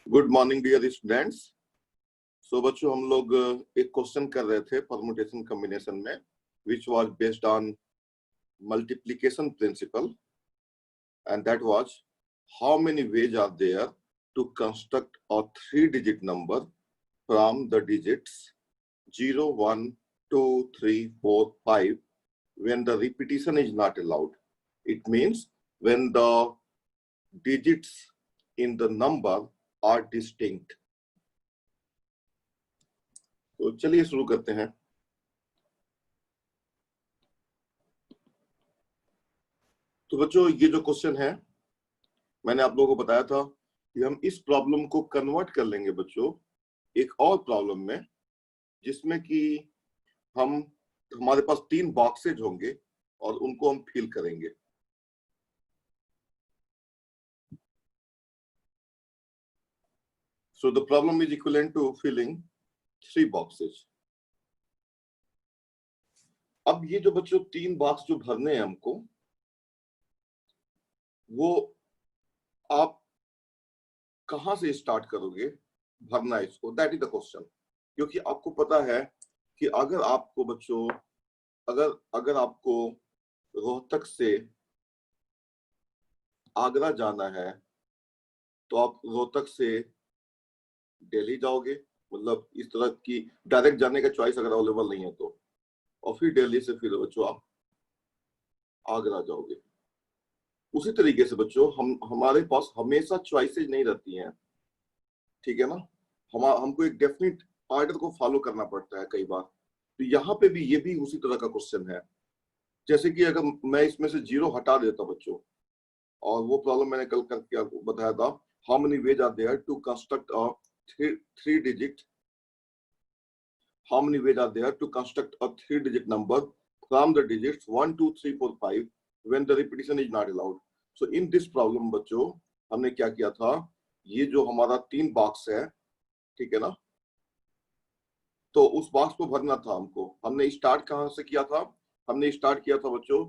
Good morning dear students. So बच्चों, हम लोग एक क्वेश्चन कर रहे थे परमुटेशन कॉम्बिनेशन में, which was based on multiplication principle, and that was how many ways are there to construct a 3-digit number from the digits 0, 1, 2, 3, 4, 5 when the repetition is not allowed. It means when the digits in the number are distinct. तो चलिए शुरू करते हैं। तो बच्चों, ये जो question है, मैंने आप लोगों को बताया था कि हम इस प्रॉब्लम को कन्वर्ट कर लेंगे बच्चों एक और प्रॉब्लम में, जिसमें कि हमारे पास 3 बॉक्सेज होंगे और उनको हम फिल करेंगे। So the problem is equivalent to filling 3 boxes. अब ये जो बच्चों 3 बॉक्स जो भरने हैं हमको, वो आप कहां से स्टार्ट करोगे भरना इसको, दैट इज द क्वेश्चन। क्योंकि आपको पता है कि अगर आपको बच्चों अगर आपको रोहतक से आगरा जाना है तो आप रोहतक से दिल्ली जाओगे, मतलब इस तरह की डायरेक्ट जाने का चॉइस अगर अवेलेबल नहीं है तो, और फिर दिल्ली से फिर बच्चों आप आगरा जाओगे। उसी तरीके से बच्चों हमारे पास हमेशा चॉइसेज नहीं रहती हैं, ठीक है ना। हमको एक डेफिनेट ऑर्डर को फॉलो करना पड़ता है कई बार। तो यहाँ पे भी ये भी उसी तरह का क्वेश्चन है। जैसे कि अगर मैं इसमें से 0 हटा देता बच्चों, और वो प्रॉब्लम मैंने कल करके आपको बताया था, how many ways are there to construct a 3-digit, how many ways are there to construct a 3-digit number from the digits 1, 2, 3, 4, 5 when the repetition is not allowed. So in this problem बच्चों हमने क्या किया था, ये जो हमारा 3 box है, ठीक है ना, तो उस बॉक्स को भरना था हमको। हमने स्टार्ट कहां से किया था? हमने स्टार्ट किया था बच्चों,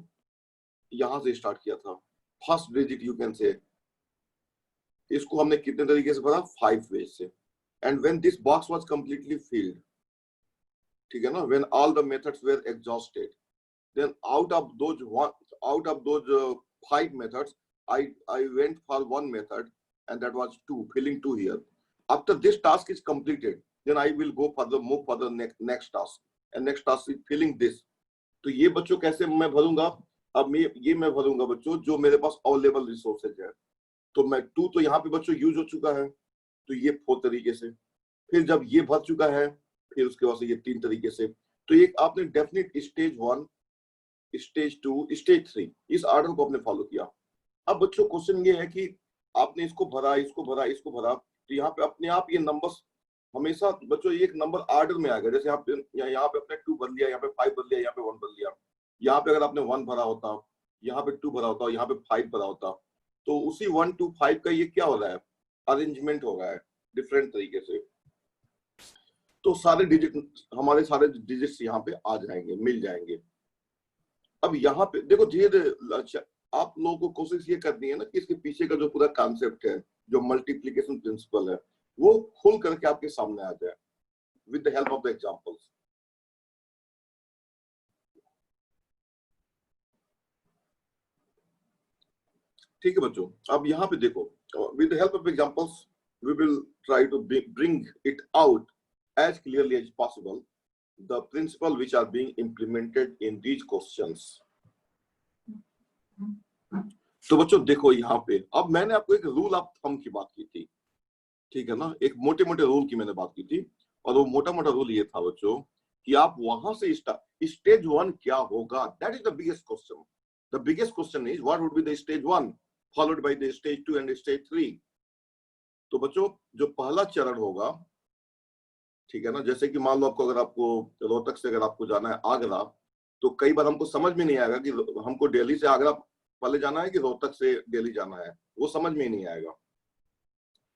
यहां से स्टार्ट किया था, फर्स्ट डिजिट यू कैन से। इसको हमने कितने तरीके से भरा? 5 वेज से। And when this box was completely filled, ठीक है ना, when all the methods were exhausted, then out of those 5 methods I went for one method, and that was 2, filling 2 here. After this task is completed, then I will move for the next task, and next task is filling this. तो ये बच्चों कैसे मैं भरूंगा? अब मैं भरूंगा बच्चों जो मेरे पास अवेलेबल रिसोर्सेज है। तो मैं 2 तो यहाँ पे बच्चों यूज हो चुका है, तो ये 4 तरीके से। फिर जब ये भर चुका है, फिर उसके बाद से ये 3 तरीके से। तो एक आपने डेफिनेट स्टेज 1, स्टेज 2, स्टेज 3 इस ऑर्डर को आपने फॉलो किया। अब बच्चों क्वेश्चन ये है कि आपने इसको भरा, इसको भरा, इसको भरा, तो यहाँ पे अपने आप ये नंबर्स हमेशा बच्चों एक नंबर ऑर्डर में आएगा। जैसे आप यहाँ पे अपने 2 भर लिया, यहाँ पे 5 भर लिया, यहाँ पे 1 भर लिया। यहाँ पे अगर आपने 1 भरा होता, यहाँ पे 2 भरा होता, यहाँ पे 5 भरा होता, तो उसी 1, 2, 5 का ये क्या हो रहा है? अरेंजमेंट हो रहा है डिफरेंट तरीके से। तो सारे डिजिट, हमारे सारे डिजिट्स यहाँ पे आ जाएंगे, मिल जाएंगे। अब यहाँ पे देखो, धीरे आप लोगों को कोशिश ये करनी है ना कि इसके पीछे का जो पूरा कॉन्सेप्ट है, जो मल्टीप्लिकेशन प्रिंसिपल है, वो खुल करके आपके सामने आ जाए with the help of the examples. ठीक है बच्चों, अब यहाँ पे देखो, with the help of examples we will try to bring it out as clearly as possible the principle which are being implemented in these questions. तो बच्चों देखो यहाँ पे, अब मैंने आपको एक रूल ऑफ थंब की बात की थी, ठीक है ना, एक मोटे मोटे रूल की मैंने बात की थी। और वो मोटा मोटा रूल ये था बच्चों कि आप वहां से स्टेज 1 क्या होगा, that is the biggest question. The biggest question is what would be the stage 1 followed by the stage 2 and stage 3। तो बच्चों जो पहला चरण होगा, ठीक है ना, जैसे कि मान लो अगर आपको रोहतक से अगर आपको जाना है आगरा, तो कई बार हमको समझ में नहीं आएगा कि हमको दिल्ली से आगरा पहले जाना है कि रोहतक से दिल्ली जाना है, वो समझ में ही नहीं आएगा,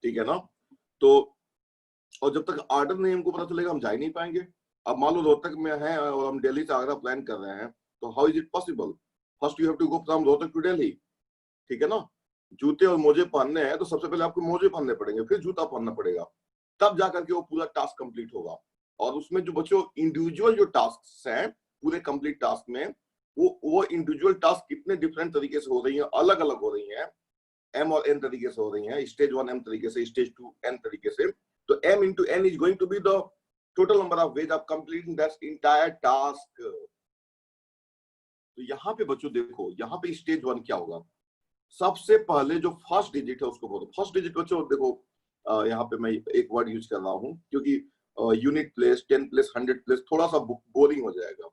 ठीक है ना। तो और जब तक ऑर्डर नहीं हमको पता चलेगा, हम जा ही नहीं पाएंगे। अब मान लो रोहतक में है और हम दिल्ली से आगरा प्लान कर रहे हैं, तो how is it possible? First you have to go from Rohtak to Delhi, ठीक है ना। जूते और मोजे पहनने हैं तो सबसे पहले आपको मोजे पहनने पड़ेंगे, फिर जूता पहनना पड़ेगा, तब जाकर के वो पूरा टास्क कंप्लीट होगा। और उसमें जो बच्चों इंडिविजुअल जो टास्क हैं पूरे कंप्लीट टास्क में, वो इंडिविजुअल टास्क कितने डिफरेंट तरीके से हो रही है, अलग अलग हो रही है, एम और एन तरीके से हो रही है, स्टेज 1 एम तरीके से, स्टेज 2 एन तरीके से। तो m into n is going to be the total number of ways of completing that entire task। तो यहाँ पे बच्चों देखो, यहाँ पे स्टेज 1 क्या होगा, सबसे पहले जो फर्स्ट डिजिट है उसको बोलो। फर्स्ट डिजिट बच्चों देखो, यहाँ पे मैं एक वर्ड यूज कर रहा हूँ क्योंकि यूनिट प्लेस, 10 प्लेस, 100 प्लेस थोड़ा सा बोरिंग हो जाएगा,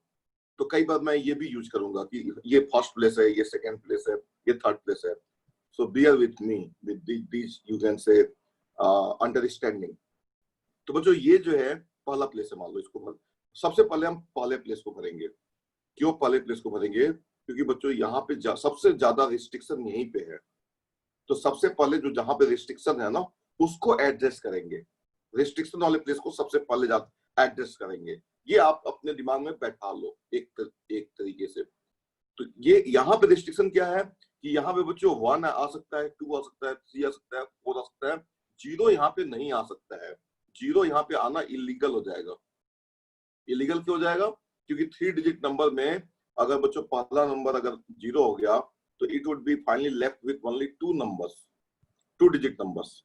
तो कई बार मैं ये भी यूज करूंगा कि ये फर्स्ट प्लेस है, ये सेकंड प्लेस है, ये थर्ड प्लेस है। So bear with me with this you can say understanding. तो बच्चों ये जो है पहला प्लेस है, मान लो इसको सबसे पहले हम पहले प्लेस को भरेंगे। क्यों पहले प्लेस को भरेंगे? क्योंकि बच्चों यहाँ पे सबसे ज्यादा रिस्ट्रिक्शन यहीं पे है, तो सबसे पहले जो जहां पे रिस्ट्रिक्शन है ना उसको एड्रेस करेंगे, रिस्ट्रिक्शन वाले प्लेस को सबसे पहले एड्रेस करेंगे। ये आप अपने दिमाग में बैठा लो एक तरीके से। तो ये यहाँ पे रिस्ट्रिक्शन क्या है कि यहाँ पे बच्चों 1 आ सकता है, 2 आ सकता है, 3 आ सकता है, 4 आ सकता है, 0 यहाँ पे नहीं आ सकता है। 0 यहाँ पे आना इलीगल हो जाएगा। इलीगल क्यों हो जाएगा? क्योंकि 3 डिजिट नंबर में अगर बच्चों पहला नंबर अगर 0 हो गया तो it would be finally left with only 2 numbers, 2 digit numbers.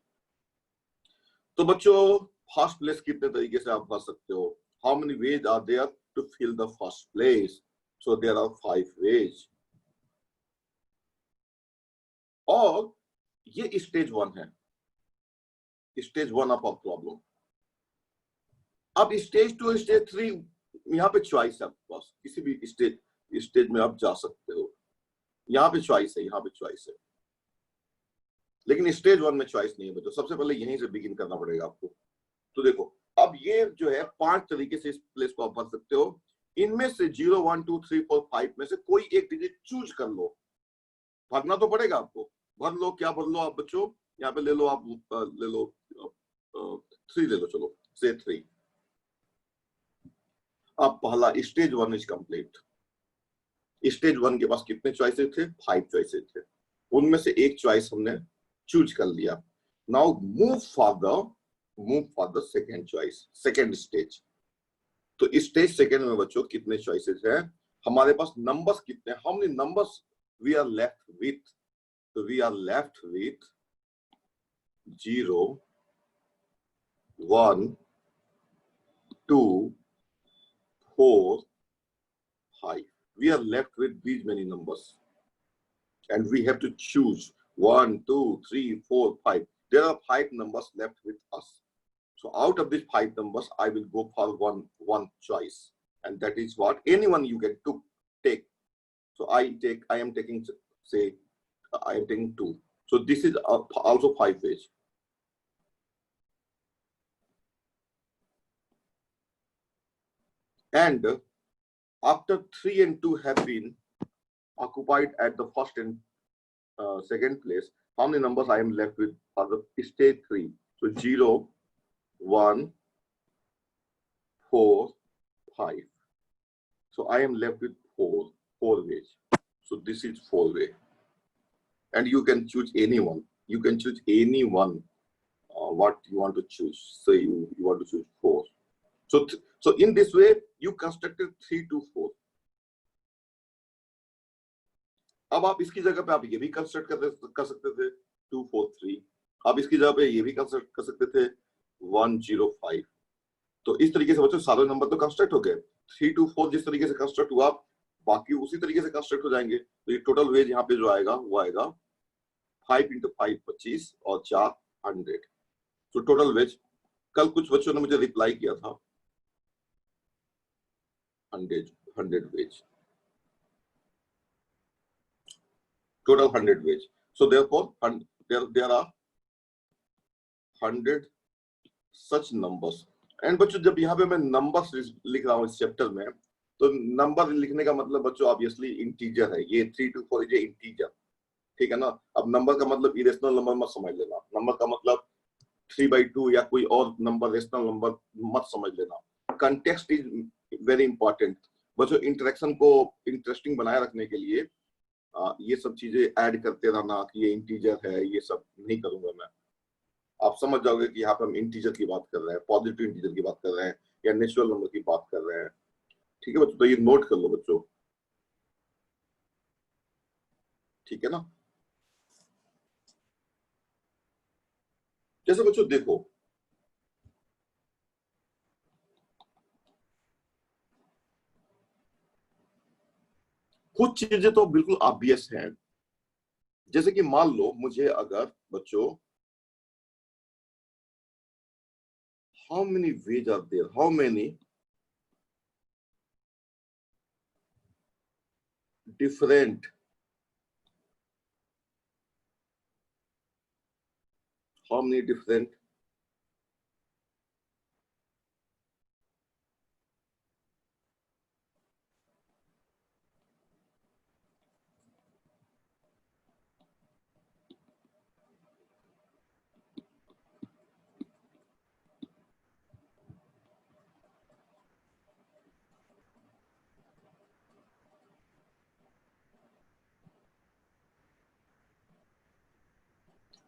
तो बच्चों फर्स्ट प्लेस कितने तरीके से आप भर सकते हो? How many ways are there to fill the first place? So there are 5 ways. और ये स्टेज 1 है, स्टेज 1 ऑफ आवर प्रॉब्लम। अब स्टेज 2, स्टेज 3 यहाँ पे चॉइस है आपके पास, किसी भी स्टेज में आप जा सकते हो। यहाँ पे चॉइस है, यहाँ पे चॉइस है, लेकिन स्टेज 1 में चॉइस नहीं है बच्चों। सबसे पहले यहीं से बिगिन करना पड़ेगा आपको। तो देखो अब ये जो है 5 तरीके से इस प्लेस को आप भर सकते हो। इनमें से 0, 1, 2, 3, 4, 5 में से कोई एक डिजिट चूज कर लो। भरना तो पड़ेगा आपको, भर लो। क्या भर लो आप बच्चों? यहाँ पे ले लो आप, ले लो 3 ले लो, चलो से 3। अब पहला स्टेज 1 इज कंप्लीट। स्टेज 1 के पास कितने चॉइसेस थे? 5 चॉइसेस थे। उनमें से एक चॉइस हमने चूज कर लिया। Now move for the second choice, second stage. तो स्टेज सेकेंड में बच्चों कितने चॉइसेस हैं? हमारे पास नंबर्स कितने? How many numbers we are left with? तो we are left with 0, 1, 2, 4, 5. We are left with these many numbers, and we have to choose 1, 2, 3, 4, 5. There are 5 numbers left with us. So out of these 5 numbers, I will go for one choice, and that is what anyone you can take. So I am taking, say, I am taking 2. So this is also 5 ways. And after 3 and 2 have been occupied at the first and second place, how many numbers I am left with for the stage 3? So 0, 1, 4, 5. So I am left with 4 ways. So this is 4 way. And you can choose anyone. You can choose anyone what you want to choose. So you want to choose 4. So in this way, you constructed 3 to 4. अब आप इसकी जगह पे आप ये भी construct कर सकते थे 2, 4, 3। आप इसकी जगह पे ये भी कंस्ट्रक्ट कर सकते थे 1, 0, 5। तो इस तरीके से बच्चों सारे नंबर तो कंस्ट्रक्ट हो गए। 3 to 4 जिस तरीके से कंस्ट्रक्ट हुआ, बाकी उसी तरीके से कंस्ट्रक्ट हो जाएंगे। तो ये टोटल वेज यहाँ पे जो आएगा वो आएगा 5 into 5 25 और 4 100। तो टोटल वेज, कल कुछ बच्चों ने मुझे रिप्लाई किया था 100 veg, total 100 ways. So therefore there are 100 such numbers. And बच्चों जब यहाँ पे मैं नंबर्स लिख रहा हूँ इस चैप्टर में, तो नंबर लिखने का मतलब बच्चों ऑब्वियसली इंटीजर है। ये 3 to 4 ये इंटीजर, ठीक है ना। अब नंबर का मतलब इरेशनल नंबर मत समझ लेना। नंबर का मतलब 3/2 या कोई और नंबर, रेशनल नंबर मत समझ लेना। कंटेक्स्ट इज वेरी इंपॉर्टेंट बच्चों। इंटरेक्शन को इंटरेस्टिंग बनाए रखने के लिए ये सब चीजें ऐड करते रहना कि ये इंटीजर है, ये सब नहीं करूंगा मैं। आप समझ जाओगे कि यहाँ पे हम इंटीजर की बात कर रहे हैं, पॉजिटिव इंटीजर की बात कर रहे हैं, या नेचुरल नंबर की बात कर रहे हैं। ठीक है बच्चों, तो ये नोट कर लो बच्चों, ठीक है ना। जैसे बच्चों देखो, कुछ चीजें तो बिल्कुल ऑब्वियस हैं। जैसे कि मान लो मुझे अगर बच्चों, how many ways are there, how many different, how many different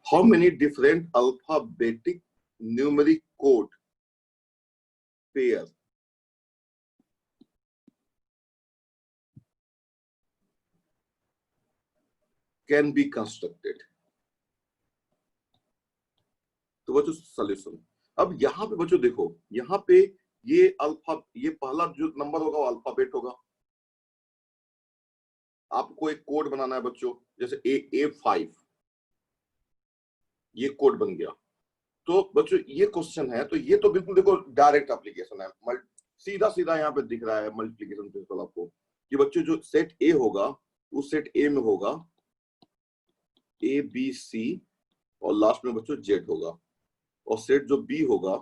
how many different alphabetic numeric code pair can be constructed। तो बच्चों सॉल्यूशन, अब यहाँ पे बच्चों देखो, यहाँ पे ये अल्फा, ये पहला जो नंबर होगा वो अल्फाबेट होगा। आपको एक कोड बनाना है बच्चों, जैसे A5, ये कोड बन गया। तो बच्चों ये क्वेश्चन है, तो ये तो बिल्कुल देखो डायरेक्ट एप्लीकेशन है, सीधा सीधा यहाँ पे दिख रहा है मल्टीप्लीकेशन प्रिंसिपल आपको, कि बच्चों जो सेट ए होगा, उस सेट ए में होगा ABC, और लास्ट में बच्चों जेड होगा, और सेट जो बी होगा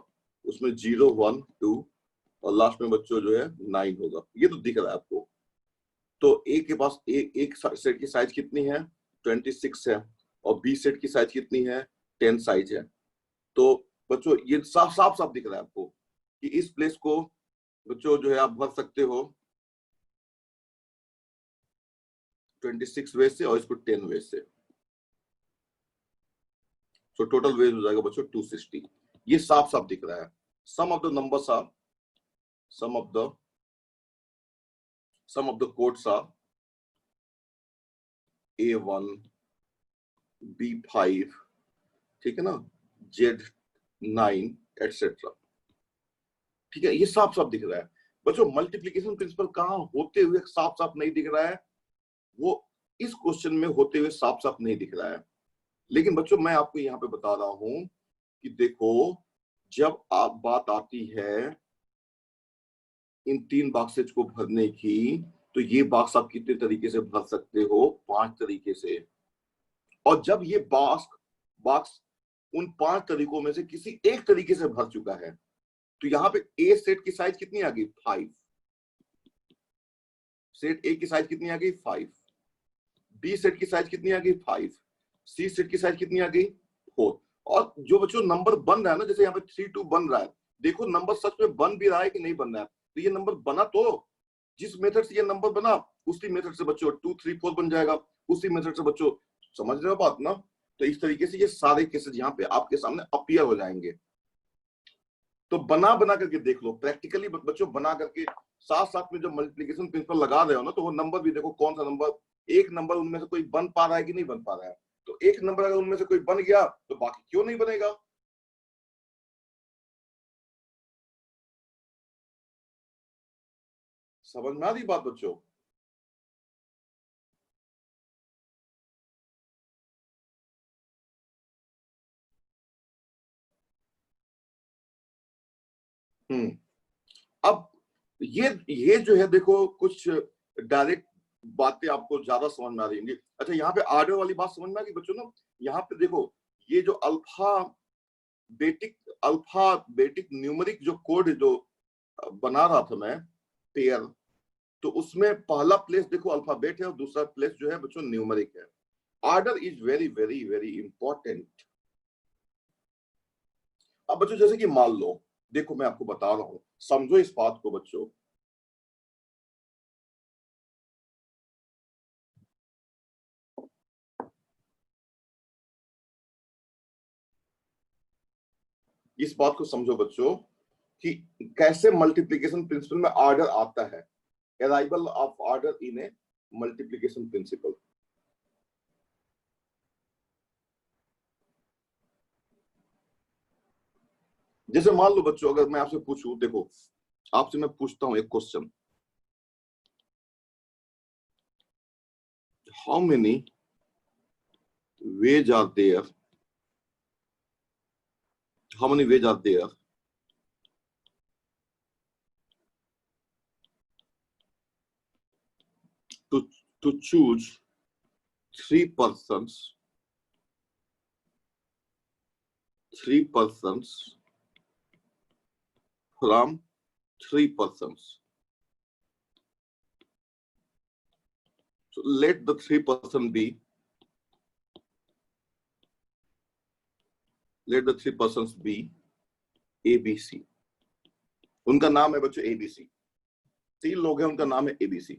उसमें 0 1 2, और लास्ट में बच्चों जो है 9 होगा। ये तो दिख रहा है आपको। तो ए के पास एक सेट की साइज कितनी है, 26 है, और बी सेट की साइज कितनी है, 10 साइज है। तो बच्चों ये साफ साफ साफ दिख रहा है आपको कि इस प्लेस को बच्चों जो है आप भर सकते हो 26 वे से, और इसको 10 वे से। तो टोटल वेज हो जाएगा बच्चों 260। ये साफ साफ दिख रहा है। Some of the numbers are, some of the codes are A1 B5, ठीक है ना, Z9 एटसेट्रा। ठीक है, ये साफ साफ दिख रहा है बच्चों। मल्टीप्लीकेशन प्रिंसिपल कहां होते हुए साफ साफ नहीं दिख रहा है, वो इस क्वेश्चन में होते हुए साफ साफ नहीं दिख रहा है। लेकिन बच्चों मैं आपको यहाँ पे बता रहा हूं कि देखो, जब आप बात आती है इन 3 बॉक्सेज को भरने की, तो ये बॉक्स आप कितने तरीके से भर सकते हो, 5 तरीके से। और जब ये बॉक्स बॉक्स उन 5 तरीकों में से किसी एक तरीके से भर चुका है, तो यहाँ पे ए सेट की साइज कितनी आ गई, 5। सेट ए की साइज कितनी आ गई, 5। बी सेट की साइज कितनी आ गई, 5। सी सेट की साइज कितनी आ गई, 4। और जो बच्चों नंबर बन रहा है ना, जैसे यहाँ पे 3 2 बन रहा है, देखो नंबर सच में बन भी रहा है कि नहीं बन रहा है। तो ये नंबर बना, तो जिस मेथड से ये नंबर बना उसी मेथड से बच्चों 2 3 4 बन जाएगा, उसी मेथड से बच्चों, समझ रहे हो बात ना। तो इस तरीके से ये सारे केसेस यहाँ पे आपके सामने अपीयर हो जाएंगे। तो बना बना करके देख लो, प्रैक्टिकली बच्चों बना करके साथ साथ में जब मल्टीप्लिकेशन प्रिंसिपल लगा रहे हो ना, तो वो नंबर भी देखो कौन सा नंबर, एक नंबर उनमें से कोई बन पा रहा है कि नहीं बन पा रहा है। तो एक नंबर अगर उनमें से कोई बन गया तो बाकी क्यों नहीं बनेगा। समझ में आ रही बात बच्चों। हम्म। अब ये जो है देखो, कुछ डायरेक्ट बातें आपको ज्यादा समझ में आ रही होंगी। अच्छा, यहाँ पे आर्डर वाली बात समझ में आ गई बच्चों ना। यहाँ पे देखो, ये जो अल्फाबेटिक न्यूमेरिक जो कोड जो बना रहा था मैं, पेयर, तो उसमें पहला प्लेस देखो अल्फाबेट है, और दूसरा प्लेस जो है बच्चों न्यूमेरिक है। Order is very very very important. अब बच्चों जैसे कि मान लो, देखो मैं आपको बता रहा हूं, समझो इस बात को बच्चों। इस बात को समझो बच्चों कि कैसे मल्टीप्लिकेशन प्रिंसिपल में ऑर्डर आता है, arrival of order in a multiplication principle. जैसे मान लो बच्चों, अगर मैं आपसे पूछूं, देखो आपसे मैं पूछता हूं एक question, how many ways are there, how many ways are there to choose three persons from three persons. So let the three persons be ABC. उनका नाम है बच्चों ABC। 3 लोग हैं, उनका नाम है ABC।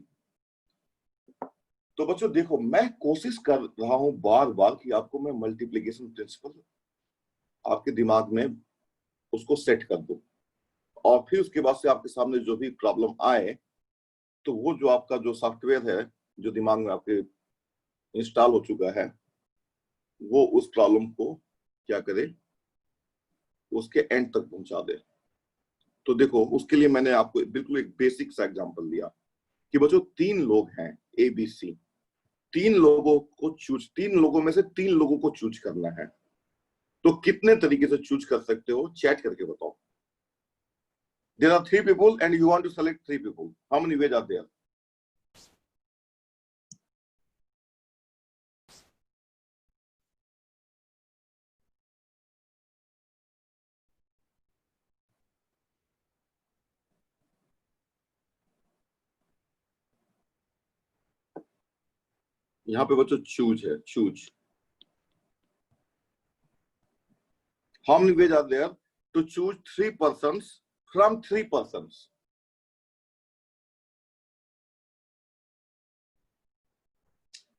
तो बच्चों देखो, मैं कोशिश कर रहा हूं बार बार कि आपको मैं मल्टीप्लिकेशन प्रिंसिपल आपके दिमाग में उसको सेट कर दूं, और फिर उसके बाद से आपके सामने जो भी प्रॉब्लम आए तो वो जो आपका जो सॉफ्टवेयर है जो दिमाग में आपके इंस्टॉल हो चुका है, वो उस प्रॉब्लम को क्या करे, उसके एंड तक पहुंचा दे। तो देखो, उसके लिए मैंने आपको बिल्कुल एक बेसिक सा एग्जांपल दिया कि बच्चों 3 लोग हैं ABC, 3 लोगों में से 3 लोगों को चूज करना है। तो कितने तरीके से चूज कर सकते हो, चैट करके बताओ। There are 3 people and you want to select 3 people. How many ways are there? यहाँ पे बच्चों चूज है, choose. How many ways are there to choose 3 persons from 3 persons?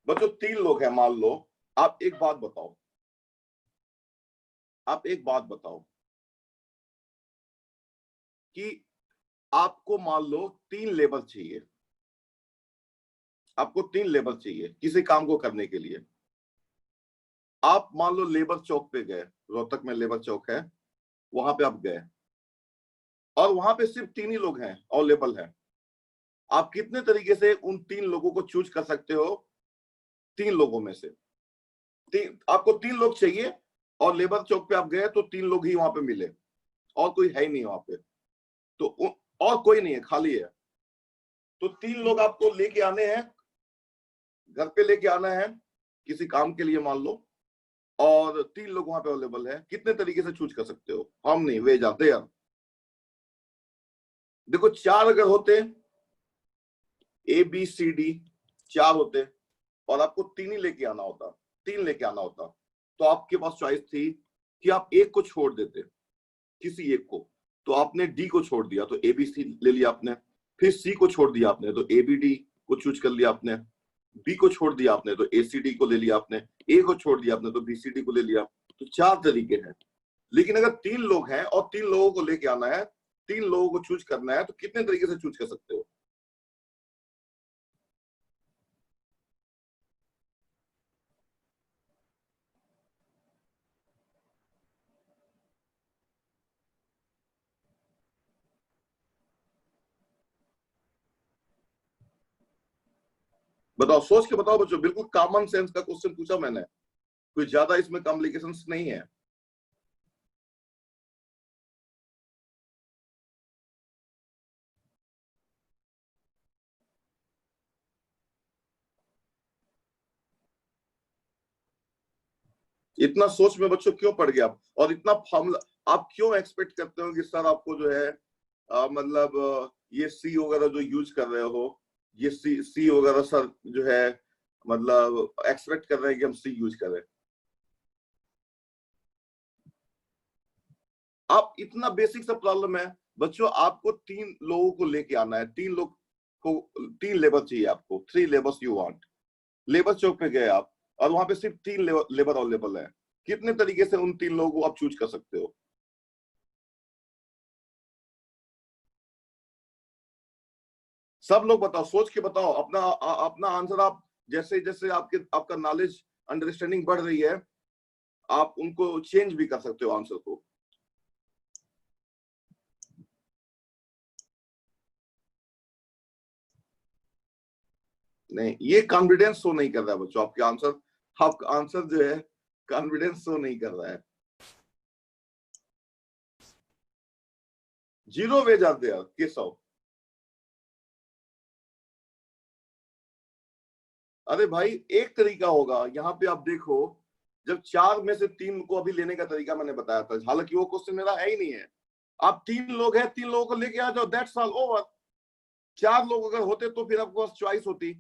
बच्चों 3 लोग हैं, मान लो। आप एक बात बताओ कि आपको मान लो 3 लेबर चाहिए, आपको 3 लेबर चाहिए किसी काम को करने के लिए। आप मान लो लेबर चौक पे गए, रोहतक में लेबर चौक है, वहां पे आप गए और वहां पे सिर्फ 3 ही लोग हैं, अवेलेबल है। आप कितने तरीके से उन 3 लोगों को चूज कर सकते हो? 3 लोगों में से आपको 3 लोग चाहिए और लेबर चौक पे आप गए तो 3 लोग ही वहां पे मिले और कोई है ही नहीं वहां पे, तो और कोई नहीं है, खाली है। तो 3 लोग आपको लेके आने हैं, घर पे लेके आना है किसी काम के लिए मान लो, और 3 लोग वहां पे अवेलेबल है। कितने तरीके से चूज कर सकते हो? हम नहीं, वे जाते यार। देखो 4 अगर होते, ABCD 4 होते और आपको 3 ही लेके आना होता, 3 लेके आना होता, तो आपके पास चॉइस थी कि आप एक को छोड़ देते, किसी एक को। तो आपने D को छोड़ दिया तो ABC ले लिया आपने, फिर C को छोड़ दिया आपने तो ABD को चूज कर लिया आपने, B को छोड़ दिया आपने तो ACD को ले लिया आपने, A को छोड़ दिया आपने तो BCD को ले लिया। तो 4 तरीके हैं। लेकिन अगर 3 लोग हैं और 3 लोगों को लेके आना है, 3 लोगों को चूज करना है, तो कितने तरीके से चूज कर सकते हो? बताओ, सोच के बताओ बच्चों, बिल्कुल कॉमन सेंस का क्वेश्चन पूछा मैंने, कोई ज्यादा इसमें कॉम्प्लिकेशंस नहीं है। इतना सोच में बच्चों क्यों पड़ गया आप, और इतना फॉर्मूला आप क्यों एक्सपेक्ट करते हो कि सर आपको जो है मतलब ये सी वगैरह जो यूज कर रहे हो, ये सी वगैरह सर जो है मतलब एक्सपेक्ट कर रहे हैं कि हम सी यूज करें? आप इतना बेसिक सा प्रॉब्लम है बच्चों, आपको 3 लोगों को लेके आना है, 3 लोग को, 3 लेबर चाहिए आपको, 3 लेबर्स यू वांट। लेबर चौक पे गए आप और वहां पे सिर्फ 3 लेबर अवेलेबल है। कितने तरीके से उन 3 लोगों को आप चूज कर सकते हो? सब लोग बताओ, सोच के बताओ अपना अपना आंसर। आप जैसे जैसे आपका नॉलेज अंडरस्टैंडिंग बढ़ रही है, आप उनको चेंज भी कर सकते हो आंसर को। नहीं, ये कॉन्फिडेंस शो नहीं कर रहा है बच्चों। आपका आंसर जो है कॉन्फिडेंस शो नहीं कर रहा है। Zero ways are there Keshav. अरे भाई, एक तरीका होगा। यहाँ पे आप देखो, जब 4 में से 3 को अभी लेने का तरीका मैंने बताया था, हालांकि वो क्वेश्चन मेरा है ही नहीं है। आप 3 लोग हैं, 3 लोगों को लेके आ जाओ, दैट्स ऑल ओवर। 4 लोग अगर होते तो फिर आपके पास चॉइस होती।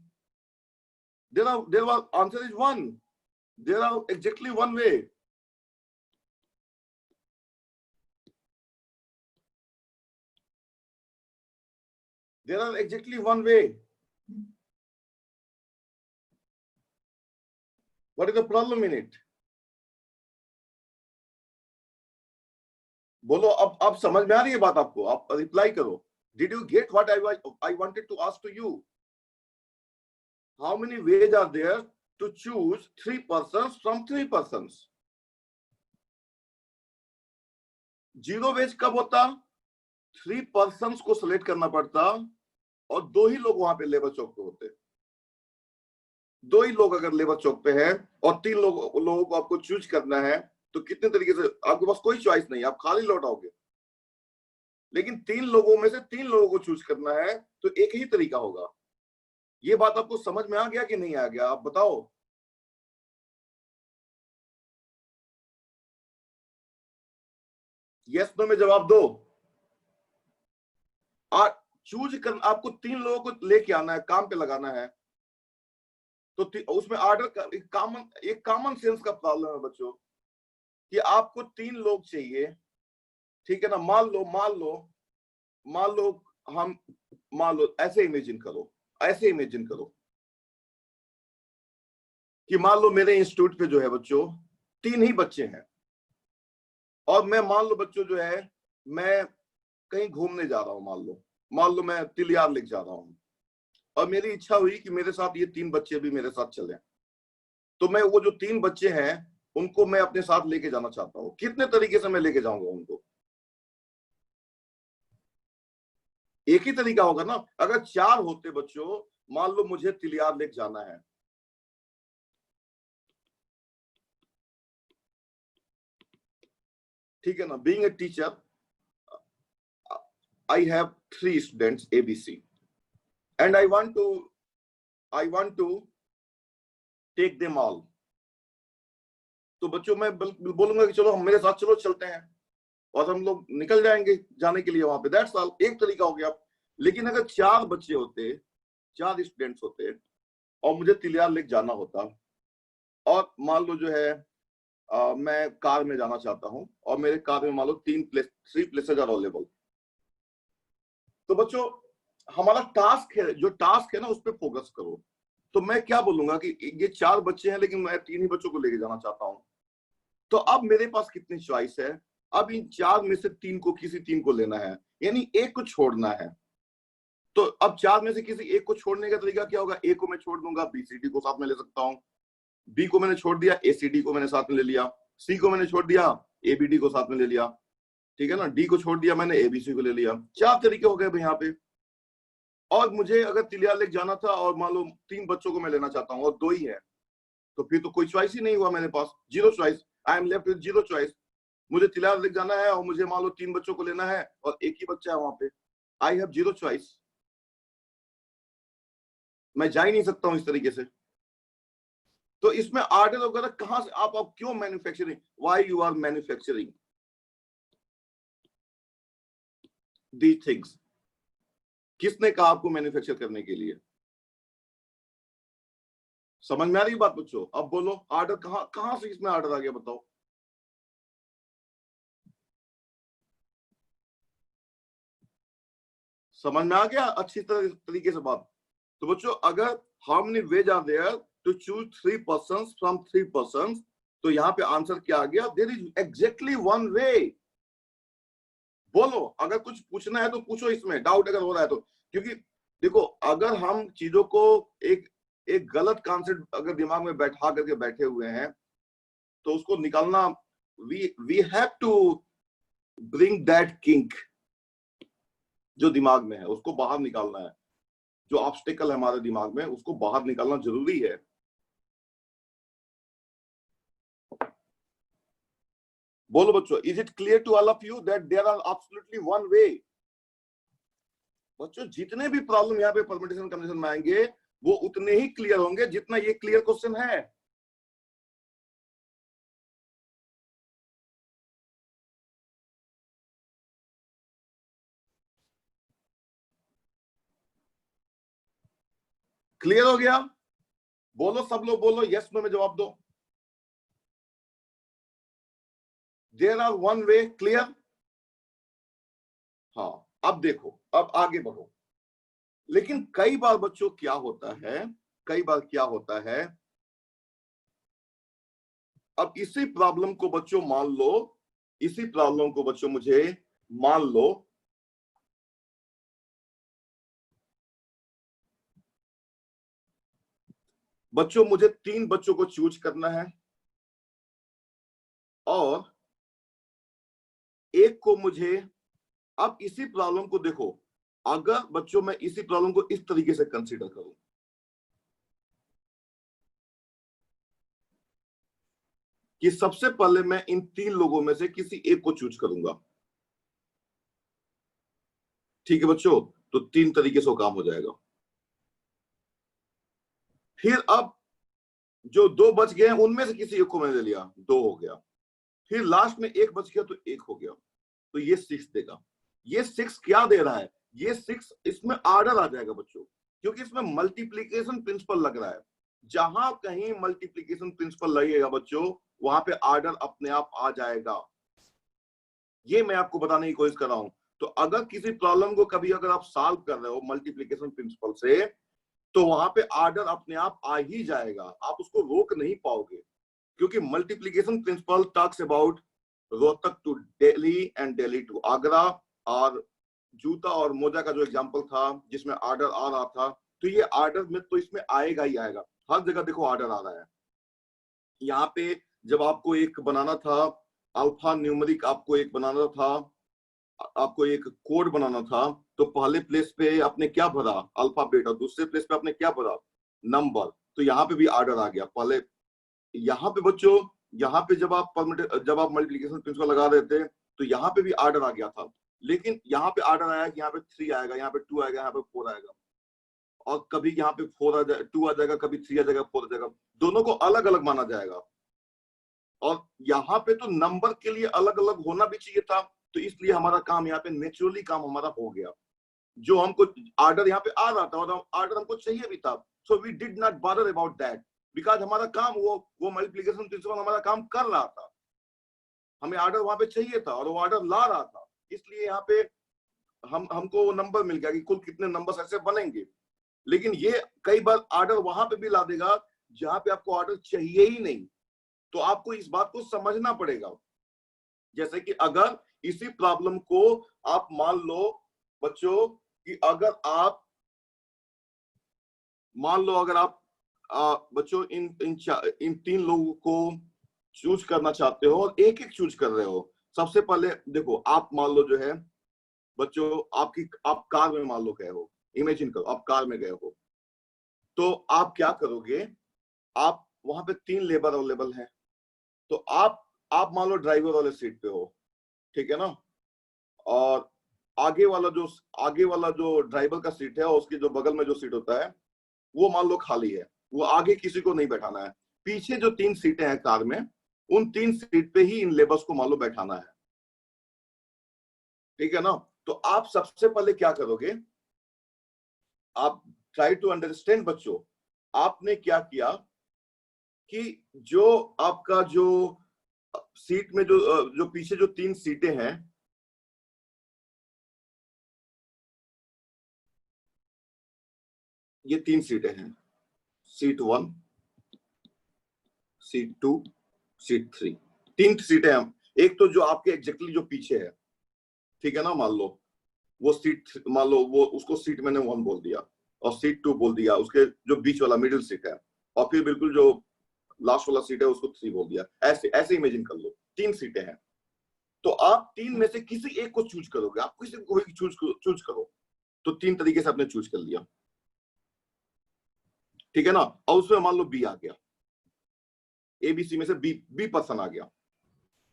There was answer is one. There are exactly one way. There are exactly one way. What is the problem in it? बोलो, अब समझ में आ रही है बात आपको? आप रिप्लाई करो। Did you get what I wanted to ask to you? How many ways are there to choose 3 persons from 3 persons? Zero ways कब होता? 3 persons को सिलेक्ट करना पड़ता और 2 ही लोग वहां पे लेबर चौक पे होते। 2 ही लोग अगर लेबर चौक पे है और 3 लोगों को आपको चूज करना है, तो कितने तरीके से? आपके पास कोई चॉइस नहीं, आप खाली लौट आओगे। लेकिन 3 लोगों में से 3 लोगों को चूज करना है, तो एक ही तरीका होगा। ये बात आपको समझ में आ गया कि नहीं आ गया? आप बताओ। यस नो में जवाब दो। चूज कर, आपको 3 लोगों को लेके आना है, काम पे लगाना है, तो उसमें ऑर्डर का एक कॉमन सेंस का प्रॉब्लम है बच्चों, कि आपको 3 लोग चाहिए, ठीक है ना? मान लो हम मान लो ऐसे इमेजिन करो, ऐसे इमेजिन करो कि मान लो मेरे इंस्टीट्यूट पे जो है बच्चों 3 ही बच्चे हैं, और मैं मान लो बच्चों जो है, मैं कहीं घूमने जा रहा हूं। मान लो मैं तिलियार लेक जा रहा हूं, और मेरी इच्छा हुई कि मेरे साथ ये 3 बच्चे भी मेरे साथ चले। तो मैं वो जो 3 बच्चे हैं उनको मैं अपने साथ लेके जाना चाहता हूँ। कितने तरीके से मैं लेके जाऊंगा उनको? एक ही तरीका होगा ना। अगर 4 होते बच्चों, मान लो मुझे तिलियार लेक जाना है, ठीक है ना? Being a teacher, I have 3 students ABC, and I want to take them all. तो बच्चों मैं बोलूंगा कि चलो हम मेरे साथ चलो चलते हैं, और हम लोग निकल जाएंगे जाने के लिए वहां पे। That's all. एक तरीका हो गया। लेकिन अगर 4 बच्चे होते, 4 स्टूडेंट्स होते, और मुझे तिलियार लेक जाना होता, और मान लो जो है मैं कार में जाना चाहता हूं, और मेरे कार में मान लो 3 प्लेसेज आर अवेलेबल। तो बच्चों हमारा टास्क है, जो टास्क है ना, उस पर फोकस करो। तो मैं क्या बोलूंगा कि ये 4 बच्चे हैं, लेकिन मैं 3 ही बच्चों को लेके जाना चाहता हूं। तो अब मेरे पास कितनी चॉइस है? अब इन 4 में से 3 को, किसी 3 को लेना है, यानी एक को छोड़ना है। तो अब 4 में से किसी एक को छोड़ने का तरीका क्या होगा? ए को मैं छोड़ दूंगा, बीसीडी को साथ में ले सकता हूँ। बी को मैंने छोड़ दिया, एसीडी को मैंने साथ में ले लिया। सी को मैंने छोड़ दिया, एबीडी को साथ में ले लिया, ठीक है ना? डी को छोड़ दिया मैंने, एबीसी को ले लिया। 4 तरीके हो गए भाई यहाँ पे। और मुझे अगर तिलियार लेक जाना था, और मान लो 3 बच्चों को मैं लेना चाहता हूँ और 2 ही है, तो फिर तो कोई चॉइस ही नहीं हुआ मेरे पास। Zero choice. I am left with zero choice. मुझे तिलियार लेक जाना है, और मुझे मान लो 3 बच्चों को लेना है, और एक ही बच्चा है वहां पे। I have zero choice. मैं जा ही नहीं सकता हूं इस तरीके से। तो इसमें ऑर्डर वगैरह कहां से? आप क्यों manufacturing? Why you are manufacturing these things? किसने कहा आपको मैन्युफैक्चर करने के लिए? समझ में आ रही बात बच्चों? अब बोलो, ऑर्डर कहां से इसमें ऑर्डर आ गया? बताओ। समझ में आ गया अच्छी तरीके से बात? तो बच्चों अगर how many ways are there to choose 3 persons from 3 persons, तो यहाँ पे आंसर क्या आ गया? There is exactly one way. बोलो, अगर कुछ पूछना है तो पूछो, इसमें डाउट अगर हो रहा है तो। क्योंकि देखो अगर हम चीजों को एक एक गलत कॉन्सेप्ट अगर दिमाग में बैठा करके बैठे हुए हैं तो उसको निकालना, we have to bring that kink जो दिमाग में है, उसको बाहर निकालना है। जो ऑब्स्टेकल है हमारे दिमाग में उसको बाहर निकालना जरूरी है। बोलो बच्चों, is it clear to all of you that there are absolutely one way? बच्चों जितने भी प्रॉब्लम यहाँ पे परमुटेशन कॉम्बिनेशन में आएंगे वो उतने ही क्लियर होंगे जितना ये क्लियर क्वेश्चन है। क्लियर हो गया? बोलो सब लोग बोलो, यस में जवाब दो। There are one way, clear? हाँ, अब देखो, अब आगे बढ़ो। लेकिन कई बार बच्चों क्या होता है, कई बार क्या होता है, अब इसी प्रॉब्लम को बच्चों मान लो, इसी प्रॉब्लम को बच्चों मुझे मान लो बच्चों मुझे 3 बच्चों को चूज करना है और एक को मुझे, अब इसी प्रॉब्लम को देखो, अगर बच्चों मैं इसी प्रॉब्लम को इस तरीके से कंसीडर करूं कि सबसे पहले मैं इन 3 लोगों में से किसी एक को चूज करूंगा। ठीक है बच्चों, तो 3 तरीके से वो काम हो जाएगा। फिर अब जो 2 बच गए हैं उनमें से किसी एक को मैंने ले लिया, 2 हो गया। फिर लास्ट में 1 बच गया तो 1 हो गया, तो ये 6 देगा। ये 6 क्या दे रहा है? ये 6 इसमें ऑर्डर आ जाएगा बच्चों, क्योंकि इसमें मल्टीप्लीकेशन प्रिंसिपल लग रहा है। जहां कहीं मल्टीप्लीकेशन प्रिंसिपल लगेगा बच्चों वहां पे ऑर्डर अपने आप आ जाएगा। ये मैं आपको बताने की कोशिश कर रहा हूं। तो अगर किसी प्रॉब्लम को कभी अगर आप सॉल्व कर रहे हो मल्टीप्लीकेशन प्रिंसिपल से, तो वहां पे ऑर्डर अपने आप आ ही जाएगा, आप उसको रोक नहीं पाओगे। क्योंकि multiplication principle talks about Rohtak to Delhi and Delhi to Agra, और जूता और मोजा का जो एग्जांपल था जिसमें ऑर्डर आ रहा था, तो ये ऑर्डर में तो इसमें आएगा ही आएगा। हर जगह देखो ऑर्डर आ रहा है। यहाँ पे जब आपको एक बनाना था अल्फा न्यूमेरिक, आपको एक बनाना था, आपको एक कोड बनाना था, तो पहले प्लेस पे आपने क्या भरा? अल्फाबेट। और दूसरे प्लेस पे आपने क्या भरा? नंबर। तो यहाँ पे भी ऑर्डर आ गया। पहले यहाँ पे बच्चों, यहाँ पे जब आप मल्टीप्लिकेशन प्रिंसिपल लगा रहे थे तो यहाँ पे भी ऑर्डर आ गया था, लेकिन यहाँ पे ऑर्डर आया कि यहाँ पे 3 आएगा, यहाँ पे 2 आएगा, यहाँ पे 4 आएगा, और कभी यहाँ पे 4 आ जाएगा, 2 आ जाएगा, कभी 3 आ जाएगा, 4 आ जाएगा। दोनों को अलग अलग माना जाएगा। और यहाँ पे तो नंबर के लिए अलग अलग होना भी चाहिए था, तो इसलिए हमारा काम यहाँ पे नेचुरली काम हमारा हो गया। जो हमको ऑर्डर यहाँ पे आ रहा था और ऑर्डर हमको चाहिए भी था, so we did not bother about that, because हमारा काम वो मल्टीप्लिकेशन प्रिंसिपल हमारा काम कर रहा था। हमें ऑर्डर वहां पे चाहिए था और वो ऑर्डर ला रहा था, इसलिए यहाँ पे हमको नंबर मिल गया कि कुल कितने नंबर ऐसे बनेंगे। लेकिन ये कई बार ऑर्डर वहां पे भी ला देगा जहां पे आपको ऑर्डर चाहिए ही नहीं, तो आपको इस बात को समझना पड़ेगा। जैसे कि अगर इसी प्रॉब्लम को आप मान लो बच्चों कि अगर आप मान लो, अगर आप बच्चों इन 3 लोगों को चूज करना चाहते हो और एक एक चूज कर रहे हो। सबसे पहले देखो, आप मान लो जो है बच्चों, आप कार में मान लो गए हो, इमेजिन करो आप कार में गए हो, तो आप क्या करोगे? आप वहां पे 3 लेबर अवेलेबल हैं, तो आप मान लो ड्राइवर वाले सीट पे हो, ठीक है ना? और आगे वाला जो ड्राइवर का सीट है और उसके जो बगल में जो सीट होता है वो मान लो खाली है, वो आगे किसी को नहीं बैठाना है। पीछे जो 3 सीटें हैं कार में, उन 3 सीट पे ही इन लेबर्स को मान लो बैठाना है, ठीक है ना? तो आप सबसे पहले क्या करोगे? आप ट्राई टू अंडरस्टैंड बच्चों, आपने क्या किया कि जो आपका जो सीट में जो पीछे जो 3 सीटें हैं, ये 3 सीटें हैं, सीट 1, सीट 2, सीट 3, 3 सीटें हैं। एक तो जो आपके एग्जैक्टली जो पीछे है, ठीक है ना? मान लो वो सीट, मान लो वो उसको सीट मैंने 1 बोल दिया। और सीट 2 बोल दिया, उसके जो बीच वाला मिडिल सीट है, और फिर बिल्कुल जो लास्ट वाला सीट है उसको 3 बोल दिया। ऐसे ऐसे इमेजिन कर लो 3 सीटें हैं, तो आप 3 में से किसी एक को चूज करोगे, आप किसी को चूज करो। तो 3 तरीके से आपने चूज कर लिया, ठीक है ना। और उसमें मान लो बी आ गया, एबीसी में से बी पर्सन आ गया।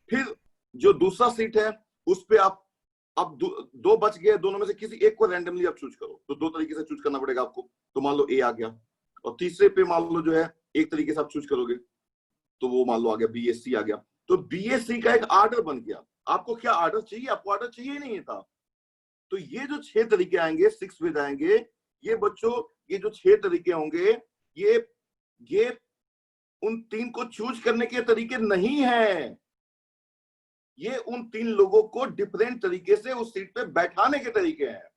फिर जो दूसरा सीट है उस पे आप अब दो बच गए, दोनों में से किसी एक को रैंडमली आप चूज करो। तो 2 तरीके से चूज करना पड़ेगा आपको। तो मान लो ए आ गया, और तीसरे पे मान लो जो है एक तरीके से आप चूज करोगे, तो वो मान लो आ गया बीएससी आ गया। तो बीएससी का एक आर्डर बन गया। आपको क्या आर्डर चाहिए? आपको आर्डर चाहिए ही नहीं था। तो ये जो 6 तरीके आएंगे, 6 वेज आएंगे, ये बच्चों ये जो 6 तरीके होंगे, ये उन 3 को चूज करने के तरीके नहीं है, ये उन 3 लोगों को डिफरेंट तरीके से उस सीट पे बैठाने के तरीके हैं।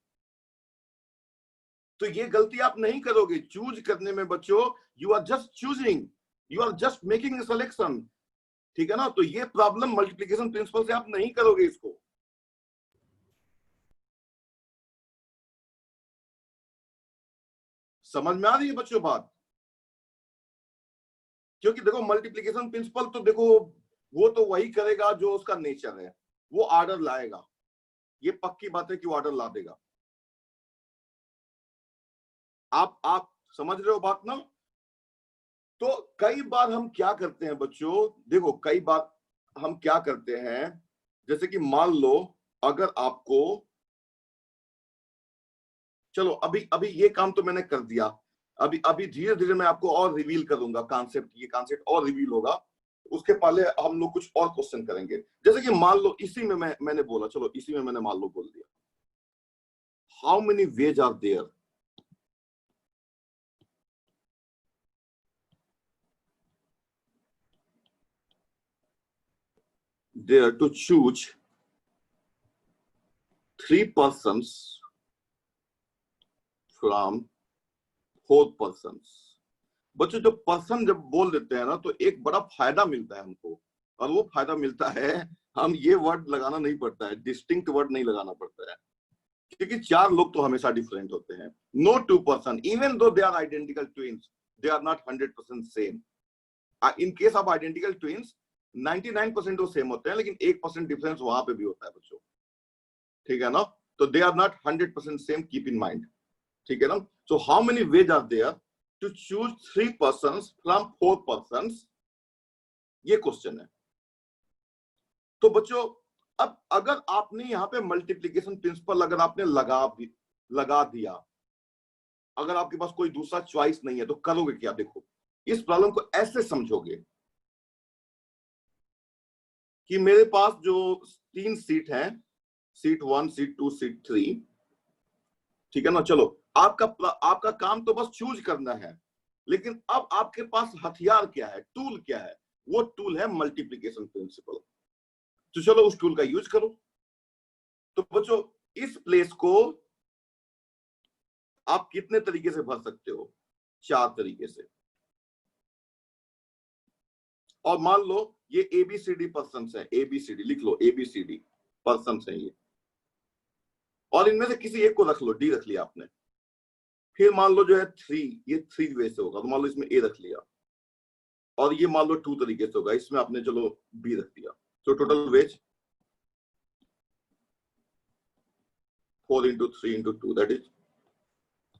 तो ये गलती आप नहीं करोगे चूज करने में बच्चों। You are just choosing, you are just making a selection, ठीक है ना। तो ये प्रॉब्लम मल्टीप्लिकेशन प्रिंसिपल से आप नहीं करोगे इसको। समझ में आ रही है बच्चों बात? क्योंकि देखो मल्टीप्लिकेशन प्रिंसिपल तो देखो वो तो वही करेगा जो उसका नेचर है, वो ऑर्डर लाएगा। ये पक्की बात है कि वो ऑर्डर ला देगा। आप समझ रहे हो बात ना? तो कई बार हम क्या करते हैं बच्चों, देखो कई बार हम क्या करते हैं, जैसे कि मान लो अगर आपको, चलो अभी अभी ये काम तो मैंने कर दिया, अभी अभी धीरे धीरे मैं आपको और रिवील करूंगा कॉन्सेप्ट, ये कॉन्सेप्ट और रिवील होगा। उसके पहले हम लोग कुछ और क्वेश्चन करेंगे। जैसे कि मान लो इसी में मैंने बोला, चलो इसी में मैंने मान लो बोल दिया, how many ways are there to choose 3 persons from 4 persons। बच्चों जब पर्सन जब बोल देते हैं ना तो एक बड़ा फायदा मिलता है हमको, और वो फायदा मिलता है, हम ये वर्ड लगाना नहीं पड़ता है, डिस्टिंक्ट वर्ड नहीं लगाना पड़ता है, क्योंकि 4 लोग तो हमेशा डिफरेंट होते हैं। No 2 person even though they are identical twins, they are not 100% same. In case of identical twins 99% वो सेम होते हैं, लेकिन 1% डिफरेंस वहां पे भी होता है बच्चों, ठीक है ना। तो they are not 100% same, keep in mind, ठीक है ना। So how many ways are there to choose 3 persons from 4 persons, ये क्वेश्चन है। तो बच्चों अब अगर आपने यहां पे मल्टीप्लिकेशन प्रिंसिपल अगर आपने लगा दिया, अगर आपके पास कोई दूसरा चॉइस नहीं है तो करोगे क्या? देखो इस प्रॉब्लम को ऐसे समझोगे कि मेरे पास जो 3 सीट हैं, सीट 1, सीट 2, सीट 3, ठीक है ना। चलो आपका काम तो बस चूज करना है, लेकिन अब आपके पास हथियार क्या है, टूल क्या है? वो टूल है मल्टीप्लिकेशन प्रिंसिपल। तो चलो उस टूल का यूज करो। तो बच्चों इस प्लेस को आप कितने तरीके से भर सकते हो? 4 तरीके से। और मान लो ये एबीसीडी पर्सन्स है, एबीसीडी लिख लो, एबीसीडी पर्सन्स है ये, और इनमें से किसी एक को रख लो, डी रख लिया आपने। फिर मान लो जो है 3, ये 3 वे से होगा, तो मान लो इसमें ए रख लिया, और ये मान लो 2 तरीके से होगा, इसमें आपने चलो बी रख दिया। तो total ways 4 into 3 into 2, that is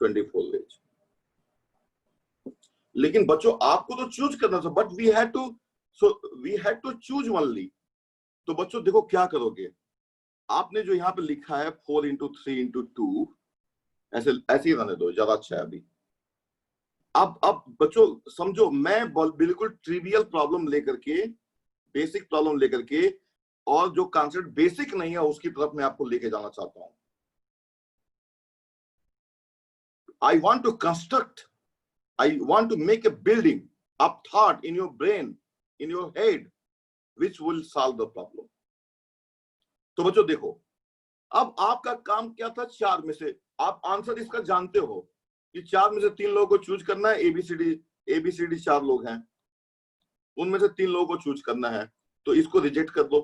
24 ways. लेकिन बच्चों आपको तो चूज करना था, but we had to choose only. तो बच्चों देखो क्या करोगे, आपने जो यहाँ पे लिखा है 4 into 3 into 2, ऐसे ऐसे ही रहने दो, ज्यादा अच्छा है अभी। अब बच्चों समझो, मैं बिल्कुल ट्रिवियल प्रॉब्लम लेकर के, बेसिक प्रॉब्लम लेकर के, और जो कॉन्सेप्ट बेसिक नहीं है उसकी तरफ मैं आपको लेके जाना चाहता हूं। I want to construct, I want to make a building of thought in your brain, in your head, which will solve the problem. तो बच्चों देखो, अब आपका काम क्या था? 4 में से आप आंसर इसका जानते हो कि 4 में से 3 लोगों को चूज करना है। एबीसीडी 4 लोग हैं, उनमें से 3 लोगों को चूज करना है, तो इसको रिजेक्ट कर दो।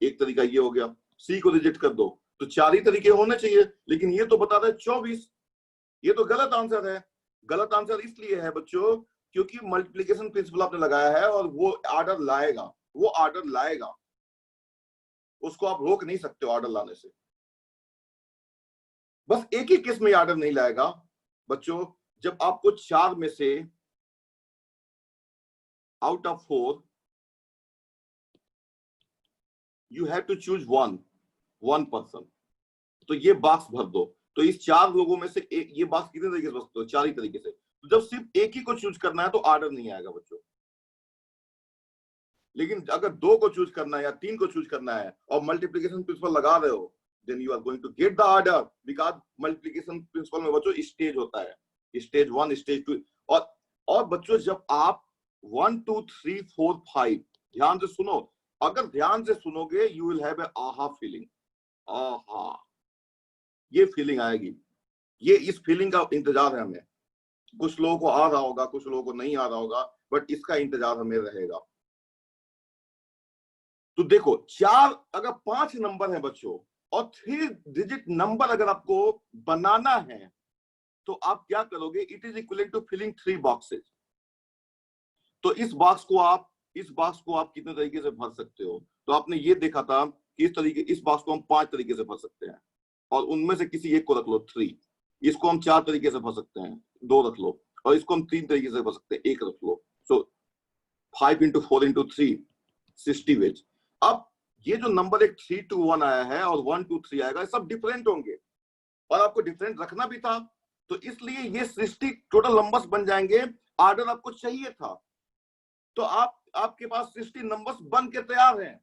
एक तरीका ये हो गया। सी को रिजेक्ट कर दो। तो 4 ही तरीके होने चाहिए, लेकिन ये तो बता रहा है 24। ये तो गलत आंसर है। गलत आंसर इसलिए है बच्चों क्योंकि मल्टीप्लिकेशन प्रिंसिपल आपने लगाया है और वो ऑर्डर लाएगा, वो ऑर्डर लाएगा, उसको आप रोक नहीं सकते हो ऑर्डर लाने से। बस एक ही केस में ऑर्डर नहीं लाएगा बच्चों, जब आपको 4 में से out of 4 you have to choose one person, तो ये बॉक्स भर दो। तो इस 4 लोगों में से एक, ये बॉक्स कितने तरीके से भर सकते हो? 4 ही तरीके से। तो जब सिर्फ एक ही को चूज करना है तो ऑर्डर नहीं आएगा बच्चों। लेकिन अगर 2 को चूज करना है या 3 को चूज करना है और मल्टीप्लिकेशन प्रिंसिपल लगा रहे हो, then you are going to get the order, because multiplication principle में बच्चों स्टेज होता है, स्टेज 1, स्टेज 2। और बच्चों जब आप 1 2 3 4 5 ध्यान से सुनो, अगर ध्यान से सुनोगे यू विल हैव ए आहा फीलिंग। आहा, ये फीलिंग आएगी, ये इस फीलिंग का इंतजार है हमें। कुछ लोगों को आ रहा होगा, कुछ लोगों को नहीं आ रहा होगा, बट इसका इंतजार हमें रहेगा। तो देखो 4 अगर 5 नंबर है बच्चों और 3 डिजिट नंबर अगर आपको बनाना है तो आप क्या करोगे? It is equal to filling 3 boxes. तो इस बॉक्स को आप कितने तरीके से भर सकते हो? तो आपने ये देखा था कि इस बॉक्स को हम 5 तरीके से भर सकते हैं और उनमें से किसी एक को रख लो 3। इसको हम 4 तरीके से भर सकते हैं, 2 रख लो, और इसको हम 3 तरीके से भर सकते हैं, 1 रख लो। सो 5 × 4 × 3 60 वेज। अब ये जो नंबर एक 3 2 1 आया है और 1 2 3 आएगा, सब डिफरेंट होंगे और आपको डिफरेंट रखना भी था, तो इसलिए ये 60 टोटल नंबर्स बन जाएंगे। ऑर्डर आपको चाहिए था तो आपके पास 60 नंबर्स बन के तैयार हैं।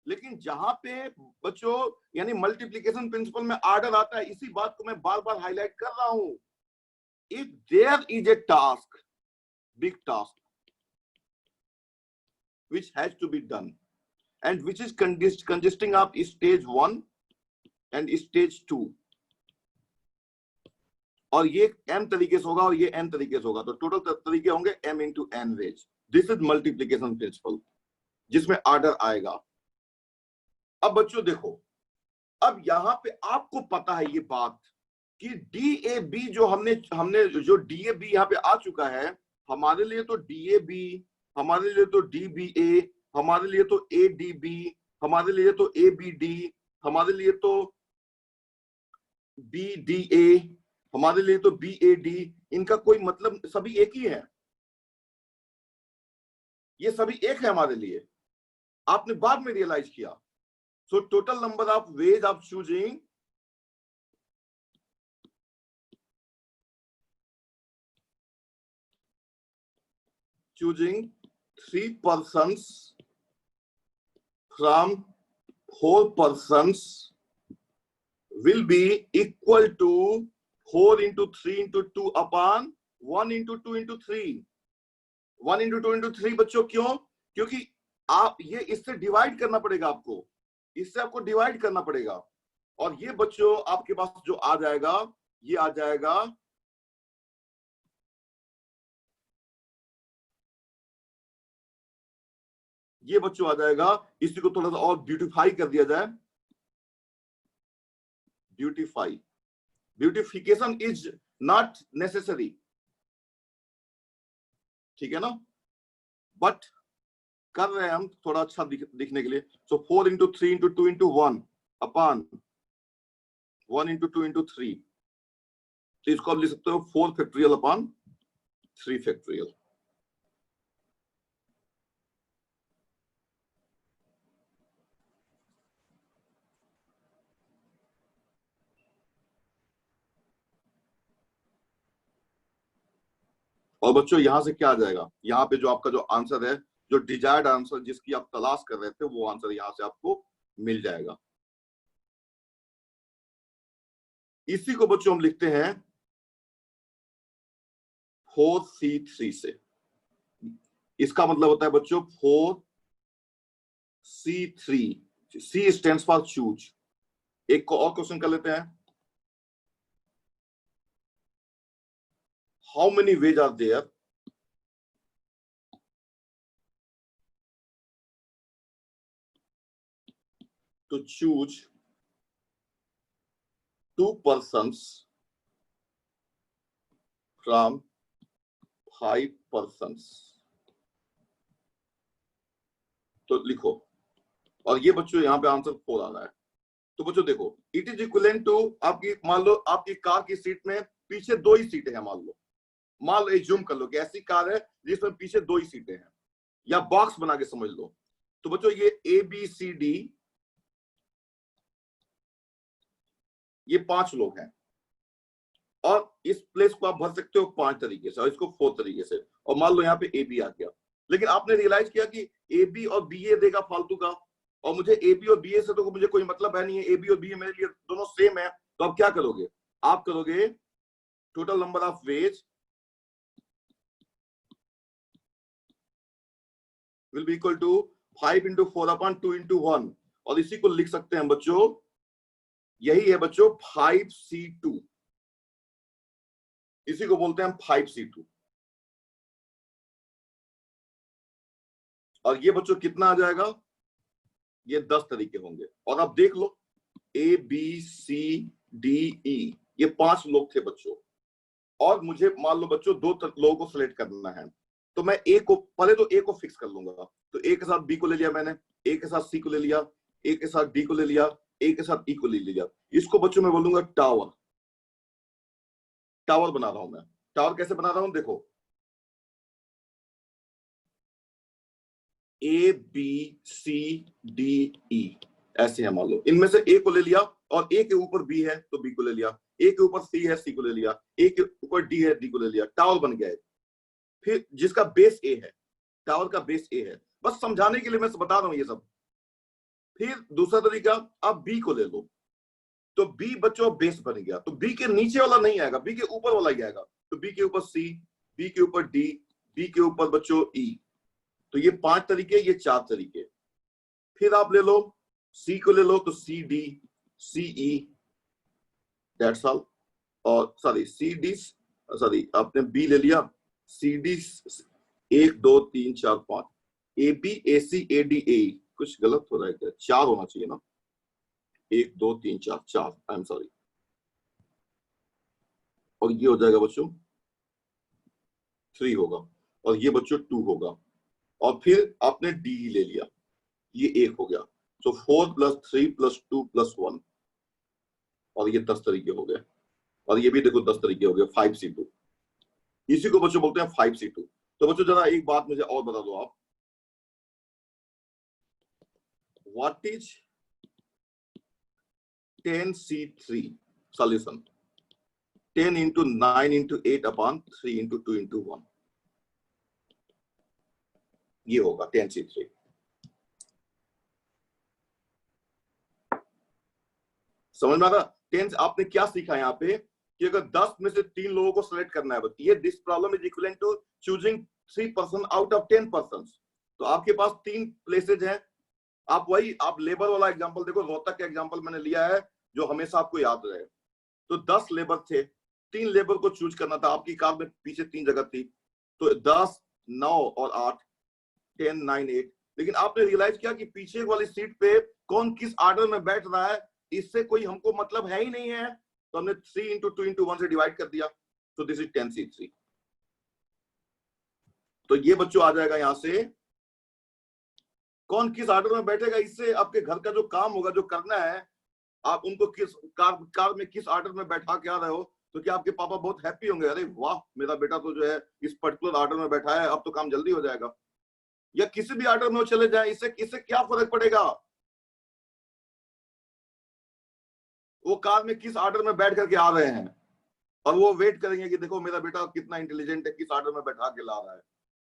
लेकिन जहां पे बच्चों यानी मल्टीप्लिकेशन प्रिंसिपल में ऑर्डर आता है, इसी बात को मैं बार बार हाईलाइट कर रहा हूं, if there is a task, big task which has to be done and which is consisting of stage 1 and stage 2, और ये m तरीके से होगा और ये n तरीके से होगा, तो टोटल तरीके होंगे m × n ways. This is multiplication principle जिसमें ऑर्डर आएगा। अब बच्चों देखो, अब यहां पे आपको पता है ये बात कि DAB जो हमने जो DAB यहां पे आ चुका है, हमारे लिए तो DAB, हमारे लिए तो DBA, हमारे लिए तो ADB, हमारे लिए तो ABD, हमारे लिए तो BDA, हमारे लिए तो BAD, इनका कोई मतलब, सभी एक ही है, ये सभी एक है हमारे लिए। आपने बाद में रियलाइज किया। So total number of ways of choosing 3 persons from 4 persons will be equal to 4 × 3 × 2 upon 1 × 2 × 3। 1 × 2 × 3 बच्चों क्यों? क्योंकि आप ये इससे डिवाइड करना पड़ेगा, आपको इससे आपको डिवाइड करना पड़ेगा, और ये बच्चों आपके पास जो आ जाएगा, ये आ जाएगा ये बच्चों आ जाएगा। इसी को थोड़ा सा और ब्यूटीफाई कर दिया जाए, ब्यूटिफिकेशन इज नॉट नेसेसरी, ठीक है ना, बट कर रहे हैं हम थोड़ा अच्छा दिखने के लिए। सो 4 × 3 × 2 × 1 अपॉन 1 × 2 × 3, तो इसको आप लिख सकते हो 4 फैक्टोरियल अपॉन 3 फैक्टोरियल। और बच्चों यहां से क्या आ जाएगा? यहाँ पे जो आपका जो आंसर है, जो डिजायर्ड आंसर जिसकी आप तलाश कर रहे थे, वो आंसर यहां से आपको मिल जाएगा। इसी को बच्चों हम लिखते हैं 4C3 से। इसका मतलब होता है बच्चों 4C3, C stands for choose. एक को और क्वेश्चन कर लेते हैं, how many ways are there to choose 2 persons from 5 persons। तो लिखो, और ये बच्चों यहाँ पे आंसर 4 आ रहा है। तो बच्चों देखो, इट इज इक्वलेंट टू आपकी, मान लो आपकी कार की सीट में पीछे 2 ही सीटें हैं, मान लो जूम कर लो कि ऐसी कार है जिसमें पीछे 2 ही सीटें हैं, या बॉक्स बना के समझ लो। तो बच्चों ये ABCD, ये 5 लोग हैं, और इस प्लेस को आप भर सकते हो 5 तरीके से, और इसको 4 तरीके से, और मान लो यहाँ पे AB आ गया। लेकिन आपने रियलाइज किया कि AB और BA देगा फालतू का, और मुझे AB और BA से तो मुझे कोई मतलब है नहीं है, AB और BA मेरे लिए दोनों सेम है। तो आप क्या करोगे, आप करोगे total number of ways will be equal to 5 into 4 upon 2 into 1, और इसी को लिख सकते हैं बच्चों, यही है बच्चों 5C2, इसी को बोलते हैं 5C2। और ये बच्चों कितना आ जाएगा, ये 10 तरीके होंगे। और अब देख लो ABCDE, ये 5 लोग थे बच्चों, और मुझे मान लो बच्चों 2 लोगों को सिलेक्ट करना है। तो मैं A को पहले तो A को फिक्स कर लूंगा। तो A के साथ B को ले लिया मैंने, A के साथ C को ले लिया, A के साथ D को ले लिया, A के साथ E को ले लिया। इसको बच्चों मैं बोलूंगा टावर। टावर बना रहा हूं मैं। टावर कैसे बना रहा हूं, देखो ABCDE ऐसे है, मान लो इनमें से A को ले लिया, और A के ऊपर B है तो B को ले लिया, A के ऊपर C है C को ले लिया, A के ऊपर D है D को ले लिया, टावर बन गया है। फिर जिसका बेस A है, टावर का बेस A है, बस समझाने के लिए मैं बता रहा हूं ये सब। फिर दूसरा तरीका, आप B को ले लो, तो B बच्चों बेस बन गया, तो B के नीचे वाला नहीं आएगा, B के ऊपर वाला ही आएगा। तो B के ऊपर C, B के ऊपर D, B के ऊपर बच्चों E। तो ये 5 तरीके, ये 4 तरीके। फिर आप ले लो C को ले लो, तो CD, CE, दैट्स ऑल। और सॉरी CD, सॉरी आपने B ले लिया, CD 1 2 3 4 5, AB AC AD AE, कुछ गलत हो रहा है क्या, 4 होना चाहिए ना, 1 2 3 4 4, आई एम सॉरी। और ये हो जाएगा बच्चों 3 होगा, और ये बच्चों 2 होगा। और फिर आपने D ले लिया, ये 1 हो गया। तो 4 + 3 + 2 + 1, और ये 10 तरीके हो गए। और ये भी देखो 10 तरीके हो गए, 5C2। इसी को बच्चों बोलते हैं 5C2। तो बच्चों जरा एक बात मुझे और बता दो आप, what is 10C3 solution? 10 into 9 into 8 upon 3 into 2 into 1, ये होगा 10C3। समझ में आ रहा? 10 आपने क्या सीखा यहाँ पे कि अगर 10 में से 3 लोगों को सिलेक्ट करना है, ये this problem is equivalent to choosing 3 person out of 10 person. तो आपके पास 3 प्लेसेज हैं। आप वही, आप लेबर वाला एग्जांपल देखो, रोहतक का एग्जांपल मैंने लिया है जो हमेशा आपको याद रहे। तो 10 लेबर थे, 3 लेबर को चूज करना था, आपकी कार में पीछे 3 जगह थी, तो 10 9 और 8, 10 9 8। लेकिन आपने रियलाइज किया कि पीछे वाली सीट पे कौन किस ऑर्डर में बैठ रहा है, इससे कोई हमको मतलब है ही नहीं है। तो हमने 3 into 2 into 1 से डिवाइड कर दिया। तो दिस इज 10C3। तो ये बच्चों आ जाएगा यहां से, कौन किस ऑर्डर में बैठेगा, इससे आपके घर का जो काम होगा, जो करना है, आप उनको किस कार में किस ऑर्डर में बैठा के आ रहे हो, तो क्या आपके पापा बहुत हैप्पी होंगे, अरे वाह मेरा बेटा तो जो है इस पर्टिकुलर ऑर्डर में बैठा है, अब तो काम जल्दी हो जाएगा। या किसी भी ऑर्डर में वो चले जाए, इससे क्या फर्क पड़ेगा, वो कार में किस ऑर्डर में बैठ करके आ रहे हैं, और वो वेट करेंगे कि देखो मेरा बेटा कितना इंटेलिजेंट है, किस ऑर्डर में बैठा के ला रहा है।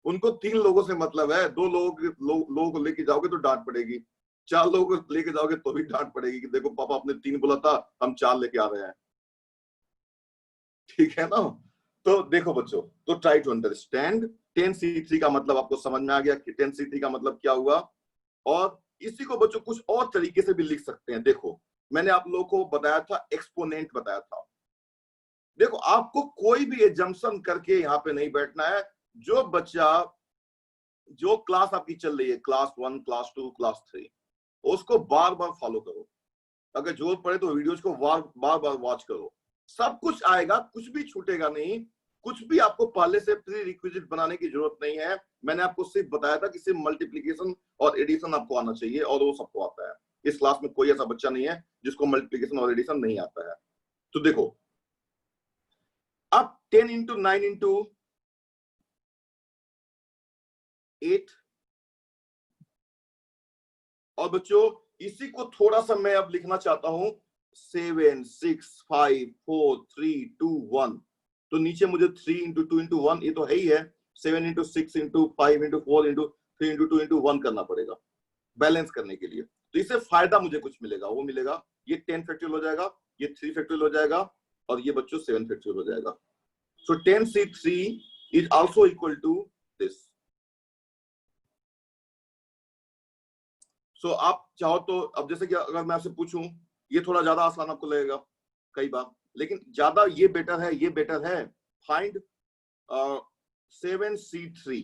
उनको 3 लोगों से मतलब है, 2 लोगों को लेके जाओगे तो डांट पड़ेगी, 4 लोगों को लेके जाओगे तो भी डांट पड़ेगी कि देखो पापा आपने 3 बोला था, हम 4 लेके आ रहे हैं। ठीक है ना? तो देखो बच्चों, तो ट्राई टू अंडरस्टैंड 10C3 का मतलब आपको समझ में आ गया कि 10C3 का मतलब क्या हुआ। और इसी को बच्चों कुछ और तरीके से भी लिख सकते हैं। देखो मैंने आप लोगों को बताया था, एक्सपोनेंट बताया था। देखो आपको कोई भी एजम्पशन करके यहाँ पे नहीं बैठना है। जो बच्चा, जो क्लास आपकी चल रही है, क्लास 1 क्लास 2 क्लास 3, उसको बार बार फॉलो करो। अगर जरूरत पड़े तो वीडियोज को बार बार वॉच करो, सब कुछ आएगा, कुछ भी छूटेगा नहीं। कुछ भी आपको पहले से प्री रिक्विजिट बनाने की जरूरत नहीं है। मैंने आपको सिर्फ बताया था कि सिर्फ मल्टीप्लीकेशन और एडिशन आपको आना चाहिए, और वो सबको आता है। इस क्लास में कोई ऐसा बच्चा नहीं है जिसको मल्टीप्लीकेशन और एडिशन नहीं आता है। तो देखो, अब 10 इंटू 9 इंटू 8, और बच्चों इसी को थोड़ा सा मैं अब लिखना चाहता हूं 7 6 5 4 3 2 1। तो नीचे मुझे 3 इंटू 2 इंटू 1 ये तो है ही है, 7 into 6 into 5 into 4 into 3 into 2 into 1 करना पड़ेगा बैलेंस करने के लिए। तो इससे फायदा मुझे कुछ मिलेगा, वो मिलेगा ये 10 फैक्टोरियल हो जाएगा, ये 3 फैक्टोरियल हो जाएगा, और ये बच्चों 7 फैक्टोरियल हो जाएगा। So 10c3 is also equal to this. So आप चाहो तो अब जैसे कि अगर मैं आपसे पूछूं, ये थोड़ा ज्यादा आसान आपको लगेगा कई बार, लेकिन ज्यादा ये बेटर है, ये बेटर है। फाइंड 7c3,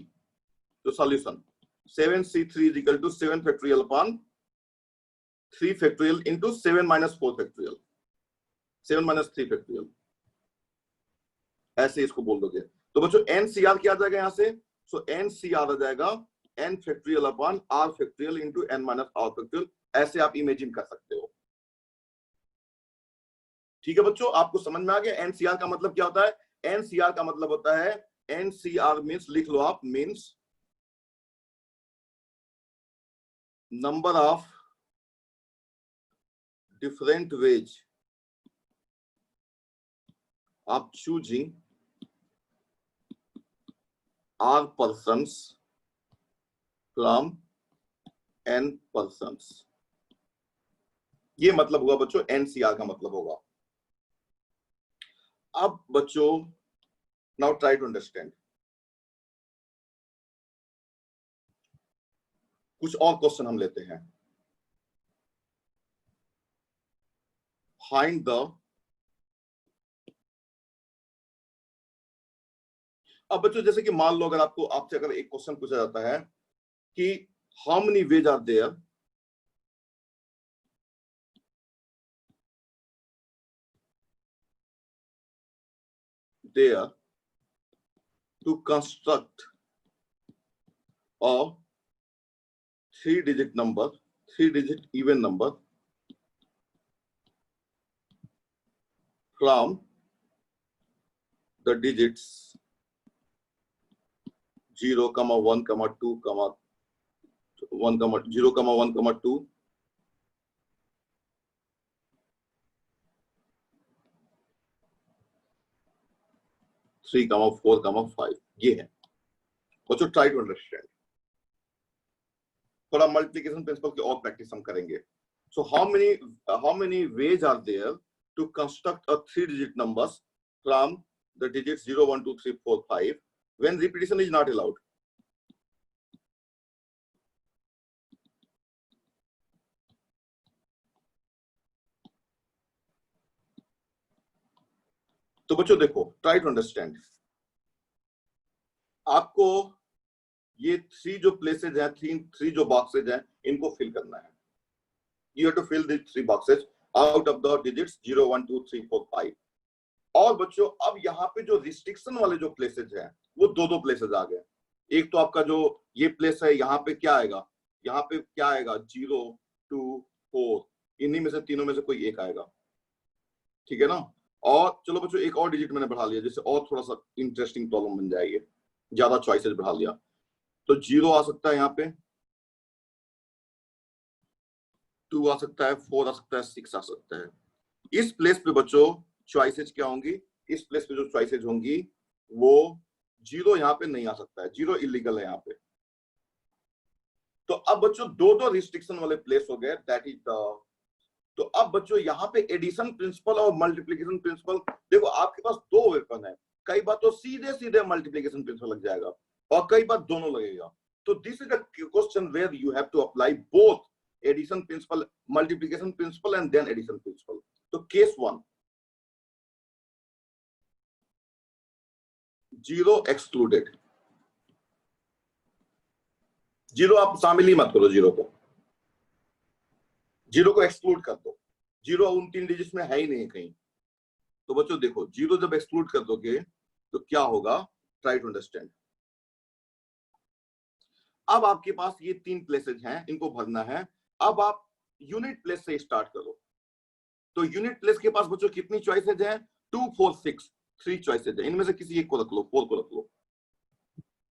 तो solution 7c3 is equal to 7 factorial upon 3 factorial into 7 minus 4 factorial, 7 minus 3 factorial, ऐसे इसको बोल दोगे। तो बच्चों एनसीआर क्या आ जाएगा यहां से? सो एनसीआर आ जाएगा n factorial upon r factorial into n minus r factorial. ऐसे आप इमेजिन कर सकते हो। ठीक है बच्चों, आपको समझ में आ गया एनसीआर का मतलब क्या होता है? एनसीआर का मतलब होता है, एनसीआर मीन्स, लिख लो आप, means number of different ways of choosing r persons from n persons। ये मतलब हुआ बच्चों एनसीआर का मतलब होगा। अब बच्चों नाउ ट्राई टू अंडरस्टैंड। कुछ और क्वेश्चन हम लेते हैं। फाइंड द, अब बच्चों जैसे कि मान लो अगर आपको, आपसे अगर एक क्वेश्चन पूछा जाता है कि how many ways are there to construct a 3-digit number, 3-digit even number from the digits 0, 1, 2, 1, 0, 1, 2, 3, 4, 5। ये है बच्चों, ट्राई टू अंडरस्टैंड। थोड़ा मल्टीप्लिकेशन प्रिंसिपल की और प्रैक्टिस हम करेंगे। So how many ways are there to construct a 3-digit numbers from the digits 0, 1, 2, 3, 4, 5 when repetition is not allowed? तो बच्चों देखो, ट्राई टू अंडरस्टैंड। आपको ये 3 जो प्लेसेज हैं, 3 जो बॉक्सेज हैं, इनको फिल करना है। You have to fill these 3 boxes out of the digits 0, 1, 2, 3, 4, 5। और बच्चों अब यहाँ पे जो रिस्ट्रिक्शन वाले जो प्लेसेज हैं, वो 2 प्लेसेज आ गए। एक तो आपका जो ये प्लेस है, यहाँ पे क्या आएगा? यहाँ पे क्या आएगा? 0, 2, 4, इन्हीं में से तीनों में से कोई एक आएगा। ठीक है ना? और चलो बच्चों एक और डिजिट मैंने बढ़ा लिया, जिससे और थोड़ा सा इंटरेस्टिंग प्रॉब्लम बन जाएगी। ज्यादा चॉइसेस बढ़ा लिया तो 0 आ सकता है, यहाँ पे 2 आ सकता है, 4 आ सकता है, 6 आ सकता है। इस प्लेस पे बच्चों चॉइसेस क्या होंगी? इस प्लेस पे जो चॉइसेस होंगी वो 0 यहाँ पे नहीं आ सकता है, 0 इलीगल है यहाँ पे। तो अब बच्चों 2 रिस्ट्रिक्शन वाले प्लेस हो गए, दैट इज द। तो अब बच्चों यहाँ पे एडिशन प्रिंसिपल और मल्टीप्लिकेशन प्रिंसिपल, देखो आपके पास 2 वेपन है। कई बार तो सीधे सीधे मल्टीप्लिकेशन प्रिंसिपल लग जाएगा और कई बार दोनों लगेगा। तो this is a question where you have to apply both addition principle, multiplication principle and then addition principle. तो केस 1, 0 एक्सक्लूडेड। 0 आप शामिल ही मत करो, 0 को एक्सक्लूड कर दो। 0 उन 3 डिजिट्स में है ही नहीं कहीं। तो बच्चों देखो, 0 जब एक्सक्लूड कर दोगे तो क्या होगा, ट्राई टू अंडरस्टैंड। अब आपके पास ये 3 प्लेसेज हैं, इनको भरना है। अब आप यूनिट प्लेस से स्टार्ट करो। तो यूनिट प्लेस के पास बच्चों कितनी चॉइसेज हैं, 2 4 6, 3 चॉइसेज है। इनमें से किसी एक को रख लो, 4 को रख लो।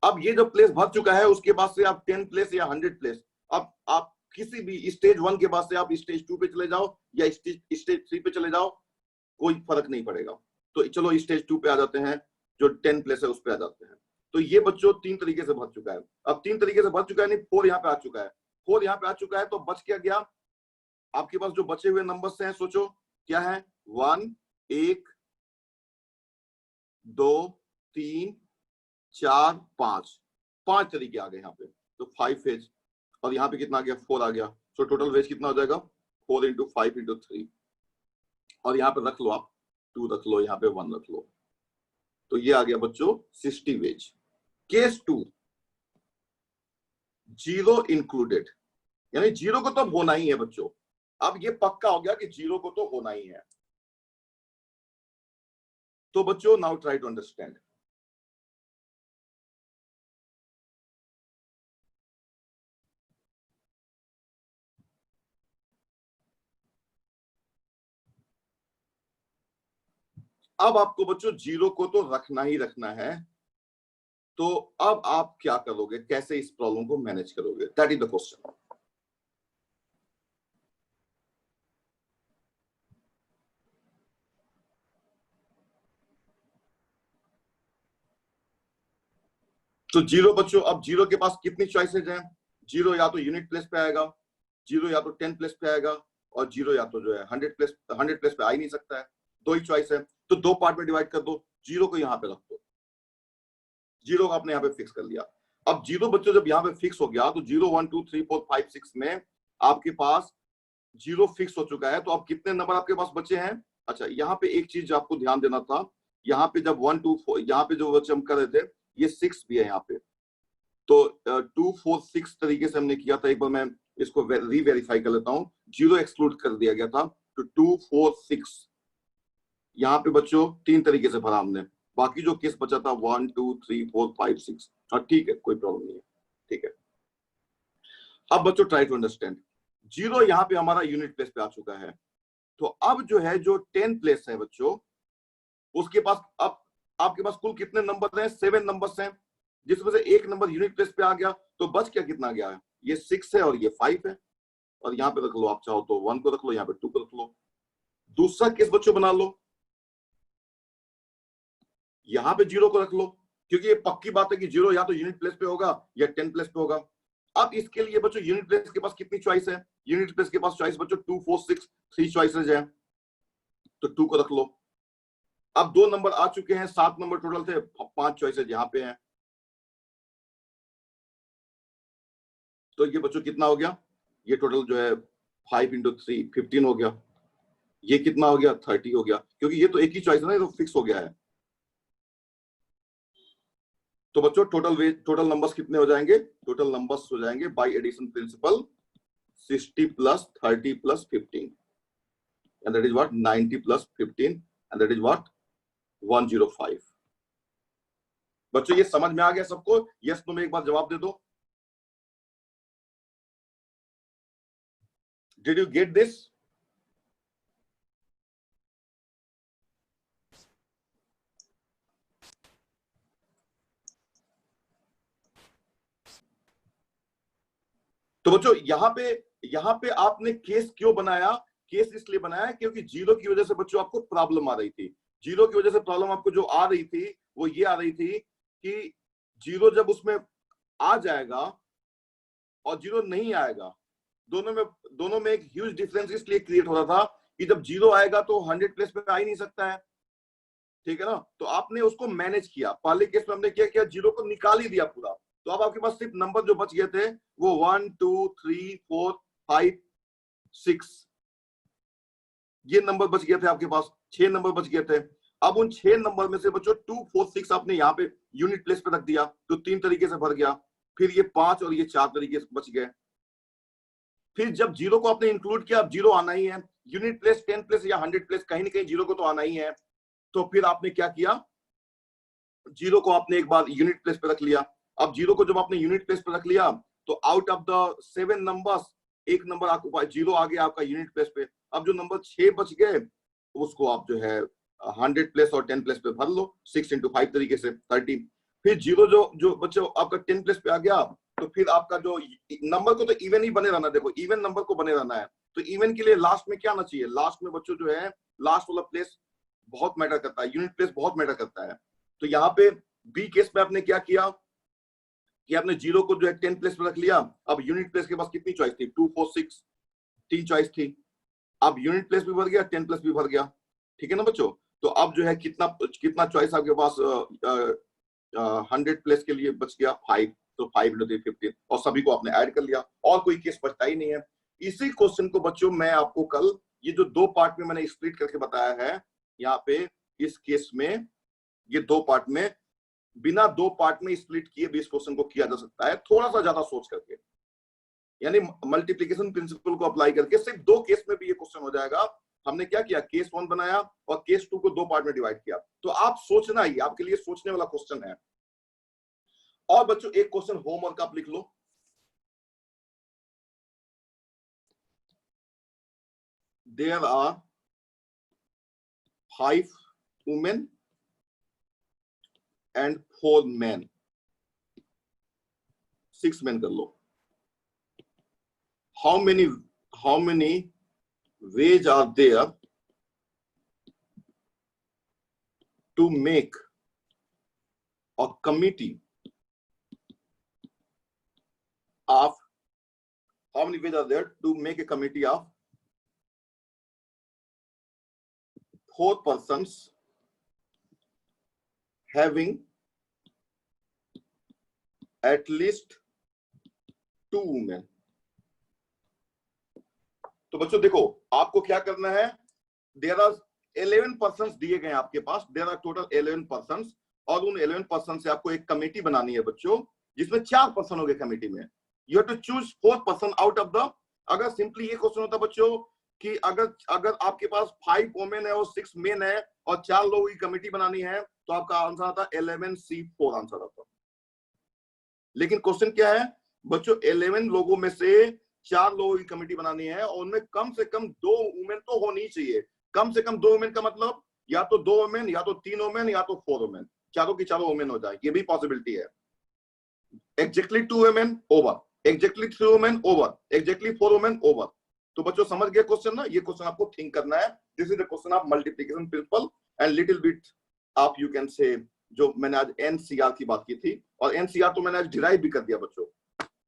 अब ये जो प्लेस भर चुका है उसके बाद से आप 10 प्लेस या 100 प्लेस, अब आप किसी भी स्टेज 1 के बाद से आप स्टेज 2 पे चले जाओ या स्टेज 3 पे चले जाओ, कोई फर्क नहीं पड़ेगा। तो चलो स्टेज 2 पे आ जाते हैं, जो 10 प्लेस है उस पे आ जाते हैं। तो ये बच्चों 3 तरीके से भर चुका है। अब 3 तरीके से भर चुका है, नहीं 4 यहाँ पे आ चुका है, 4 यहाँ पे आ चुका है। तो बच क्या गया आपके पास, जो बचे हुए नंबर्स हैं सोचो क्या है, 1 1 2 3 4 5, 5 तरीके आ गए यहाँ पे। तो 5 वेज, और यहाँ पे कितना आ गया, 4 आ गया। सो टोटल वेज कितना हो जाएगा, 4 इंटू 5 इंटू 3, और यहाँ पे रख लो आप 2 रख लो, यहाँ पे 1 रख लो। तो ये आ गया बच्चों 60 वेज। केस 2, 0 इंक्लूडेड, यानी 0 को तो अब होना ही है बच्चों। अब ये पक्का हो गया कि 0 को तो होना ही है। तो बच्चों नाउ ट्राई टू अंडरस्टैंड। अब आपको बच्चों 0 को तो रखना ही रखना है। तो अब आप क्या करोगे, कैसे इस प्रॉब्लम को मैनेज करोगे, दैट इज द क्वेश्चन। तो 0 बच्चों, अब 0 के पास कितनी चॉइसेज हैं, 0 या तो यूनिट प्लेस पे आएगा, 0 या तो 10 प्लेस पे आएगा, और 0 या तो जो है 100 प्लेस पे आ ही नहीं सकता है। 2 ही चॉइस है। तो 2 पार्ट में डिवाइड कर दो, 0 को यहाँ पे रख दो, 0 को आपने यहाँ पे फिक्स कर लिया। अब 0 बच्चों जब यहाँ पे फिक्स हो गया, तो 0 1 2 3 4 5 6 में आपके पास 0 फिक्स हो चुका है। तो अब कितने नंबर आपके पास बचे हैं। अच्छा, यहाँ पे एक चीज आपको ध्यान देना था, यहाँ पे जब 1 2 4 यहाँ पे जो बच्चे हम कर रहे थे, ये 6 भी है यहाँ पे। तो 2 4 6 तरीके से हमने किया था। एक बार मैं इसको रीवेरीफाई कर लेता हूँ। 0 एक्सक्लूड कर दिया गया था, तो 2 4 6 यहाँ पे बच्चों 3 तरीके से भरा हमने। बाकी जो केस बचा था 1 2 3 4 5 6, हाँ ठीक है, कोई प्रॉब्लम नहीं है, ठीक है। अब बच्चों ट्राई टू अंडरस्टैंड। 0 यहाँ पे हमारा यूनिट प्लेस पे आ चुका है। तो अब जो है, जो 10 प्लेस है बच्चों, उसके पास अब आपके पास कुल कितने नंबर हैं, 7 नंबर्स हैं, जिसमें से एक नंबर यूनिट प्लेस पे आ गया। तो बच क्या कितना गया है, ये 6 है और ये 5 है, और यहाँ पे रख लो, आप चाहो तो 1 को रख लो, यहाँ पे 2 को रख लो। दूसरा केस बच्चों बना लो, यहाँ पे 0 को रख लो, क्योंकि ये पक्की बात है कि 0 या तो यूनिट प्लेस पे होगा या 10 प्लेस पे होगा। अब इसके लिए बच्चों यूनिट प्लेस के पास कितनी चॉइस है, यूनिट प्लेस के पास चॉइस बच्चों 2 4 6 3 चॉइसेस है, तो 2 को रख लो। अब 2 नंबर आ चुके हैं, 7 नंबर टोटल थे, 5 चॉइसेस यहाँ पे हैं। तो ये बच्चों कितना हो गया, ये टोटल जो है 5 इंटू 3 15 हो गया। ये कितना हो गया, 30 हो गया, क्योंकि ये तो एक ही चॉइस है ना, ये तो फिक्स हो गया है। तो बच्चों टोटल नंबर्स कितने हो जाएंगे, टोटल नंबर्स हो जाएंगे by addition principle 60 plus 30 plus 15, and that is what 90 plus 15, and that is what 105। बच्चों ये समझ में आ गया सबको, यस नो में एक बार जवाब दे दो। Did you get this. तो बच्चों यहाँ पे आपने केस क्यों बनाया, केस इसलिए बनाया क्योंकि 0 की वजह से बच्चों आपको प्रॉब्लम आ रही थी। 0 की वजह से प्रॉब्लम आपको जो आ रही थी वो ये आ रही थी कि 0 जब उसमें आ जाएगा और 0 नहीं आएगा, दोनों में एक ह्यूज डिफरेंस इसलिए क्रिएट हो रहा था कि जब 0 आएगा तो 100 प्लेस पे आ ही नहीं सकता है, ठीक है ना। तो आपने उसको मैनेज किया, पहले केस में हमने क्या किया, 0 को निकाल ही दिया पूरा। तो अब आपके पास सिर्फ नंबर जो बच गए थे वो 1 2 3 4 5 6, ये नंबर बच गए थे आपके पास, 6 नंबर बच गए थे। अब उन 6 नंबर में से बच्चों 2 4 6 आपने यहाँ पे यूनिट प्लेस पे रख दिया, तो 3 तरीके से भर गया। फिर ये 5 और ये 4 तरीके से बच गए। फिर जब 0 को आपने इंक्लूड किया, अब 0 आना ही है, यूनिट प्लेस 10 प्लेस या 100 प्लेस कहीं ना कहीं 0 को तो आना ही है। तो फिर आपने क्या किया, जीरो को आपने एक बार यूनिट प्लेस पे रख लिया। अब जीरो को जब आपने यूनिट प्लेस पे रख लिया तो आउट ऑफ द 7 नंबर्स एक नंबर आपको जीरो आ गया आपका यूनिट प्लेस पे। अब जो नंबर 6 बच गए उसको आप जो है 100 प्लेस और 10 प्लेस पे भर लो, 6 into 5 तरीके से 30। फिर जीरो जो बच्चे आपका 10 प्लेस पे आ गया तो फिर आपका जो नंबर को तो इवन ही बने रहना, देखो इवन नंबर को बने रहना है। तो इवन के लिए लास्ट में क्या आना चाहिए, लास्ट में बच्चों जो है लास्ट वाला प्लेस बहुत मैटर करता है, यूनिट प्लेस बहुत मैटर करता है। तो यहाँ पे बी केस में आपने क्या किया कि आपने जीरो को जो है 10 प्लेस पे रख लिया। अब यूनिट प्लेस के पास कितनी चॉइस थी, 2 4 6, 3 चॉइस थी। अब यूनिट प्लेस भी भर गया, 10 प्लेस भी भर गया, ठीक है ना बच्चों। तो अब जो है कितना चॉइस आपके पास 100 प्लेस के लिए बच गया 5, तो 5 into 3 15, और सभी को आपने ऐड कर लिया और कोई केस बचता ही नहीं है। इसी क्वेश्चन को बच्चों मैं आपको कल ये जो 2 पार्ट में मैंने स्प्लिट करके बताया है, यहाँ पे इस केस में ये 2 पार्ट में, बिना 2 पार्ट में स्प्लिट किए भी इस क्वेश्चन को किया जा सकता है, थोड़ा सा ज्यादा सोच करके, यानी मल्टीप्लिकेशन प्रिंसिपल को अप्लाई करके सिर्फ 2 केस में भी ये क्वेश्चन हो जाएगा। हमने क्या किया, केस 1 बनाया और केस 2 को 2 पार्ट में डिवाइड किया। तो आप सोचना ही, आपके लिए सोचने वाला क्वेश्चन है। और बच्चों एक क्वेश्चन होमवर्क आप लिख लो, there are 5 women and 4 man, 6 man कर लो। how many ways are there to make a committee of, how many ways are there to make a committee of 4 persons having at least 2 women। तो बच्चों देखो आपको क्या करना है, there are 11 persons दिए गए आपके पास, देयर आर टोटल 11 पर्सन्स, और उन 11 पर्सन से आपको एक कमेटी बनानी है बच्चों, जिसमें 4 पर्सन हो गए कमेटी में। You have to choose 4 person out of the, अगर सिंपली ये क्वेश्चन होता बच्चों कि अगर आपके पास 5 वुमेन है और 6 मेन है और 4 लोगों की कमेटी बनानी है, तो आपका आंसर आता 11C4 आंसर आता। लेकिन क्वेश्चन क्या है बच्चों, 11 लोगों में से 4 लोगों की कमेटी बनानी है और उनमें कम से कम 2 वुमेन तो होनी चाहिए। कम से कम 2 वुमेन का मतलब या तो 2 वुमेन, या तो 3 वुमेन, या तो 4 वुमेन, चारों की चारों वुमेन हो जाए, ये भी पॉसिबिलिटी है। Exactly 2 women over, exactly 3 women over, exactly 4 women over. तो बच्चों समझ गए क्वेश्चन ना, ये क्वेश्चन आपको थिंक करना है। This is the question of multiplication principle and little bit आप यू कैन से, जो मैंने आज एनसीआर की बात की थी, और एनसीआर तो मैंने आज डिराइव भी कर दिया बच्चों,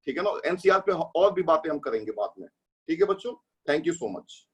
ठीक है ना। एनसीआर पे और भी बातें हम करेंगे बाद में, ठीक है बच्चों। Thank you so much.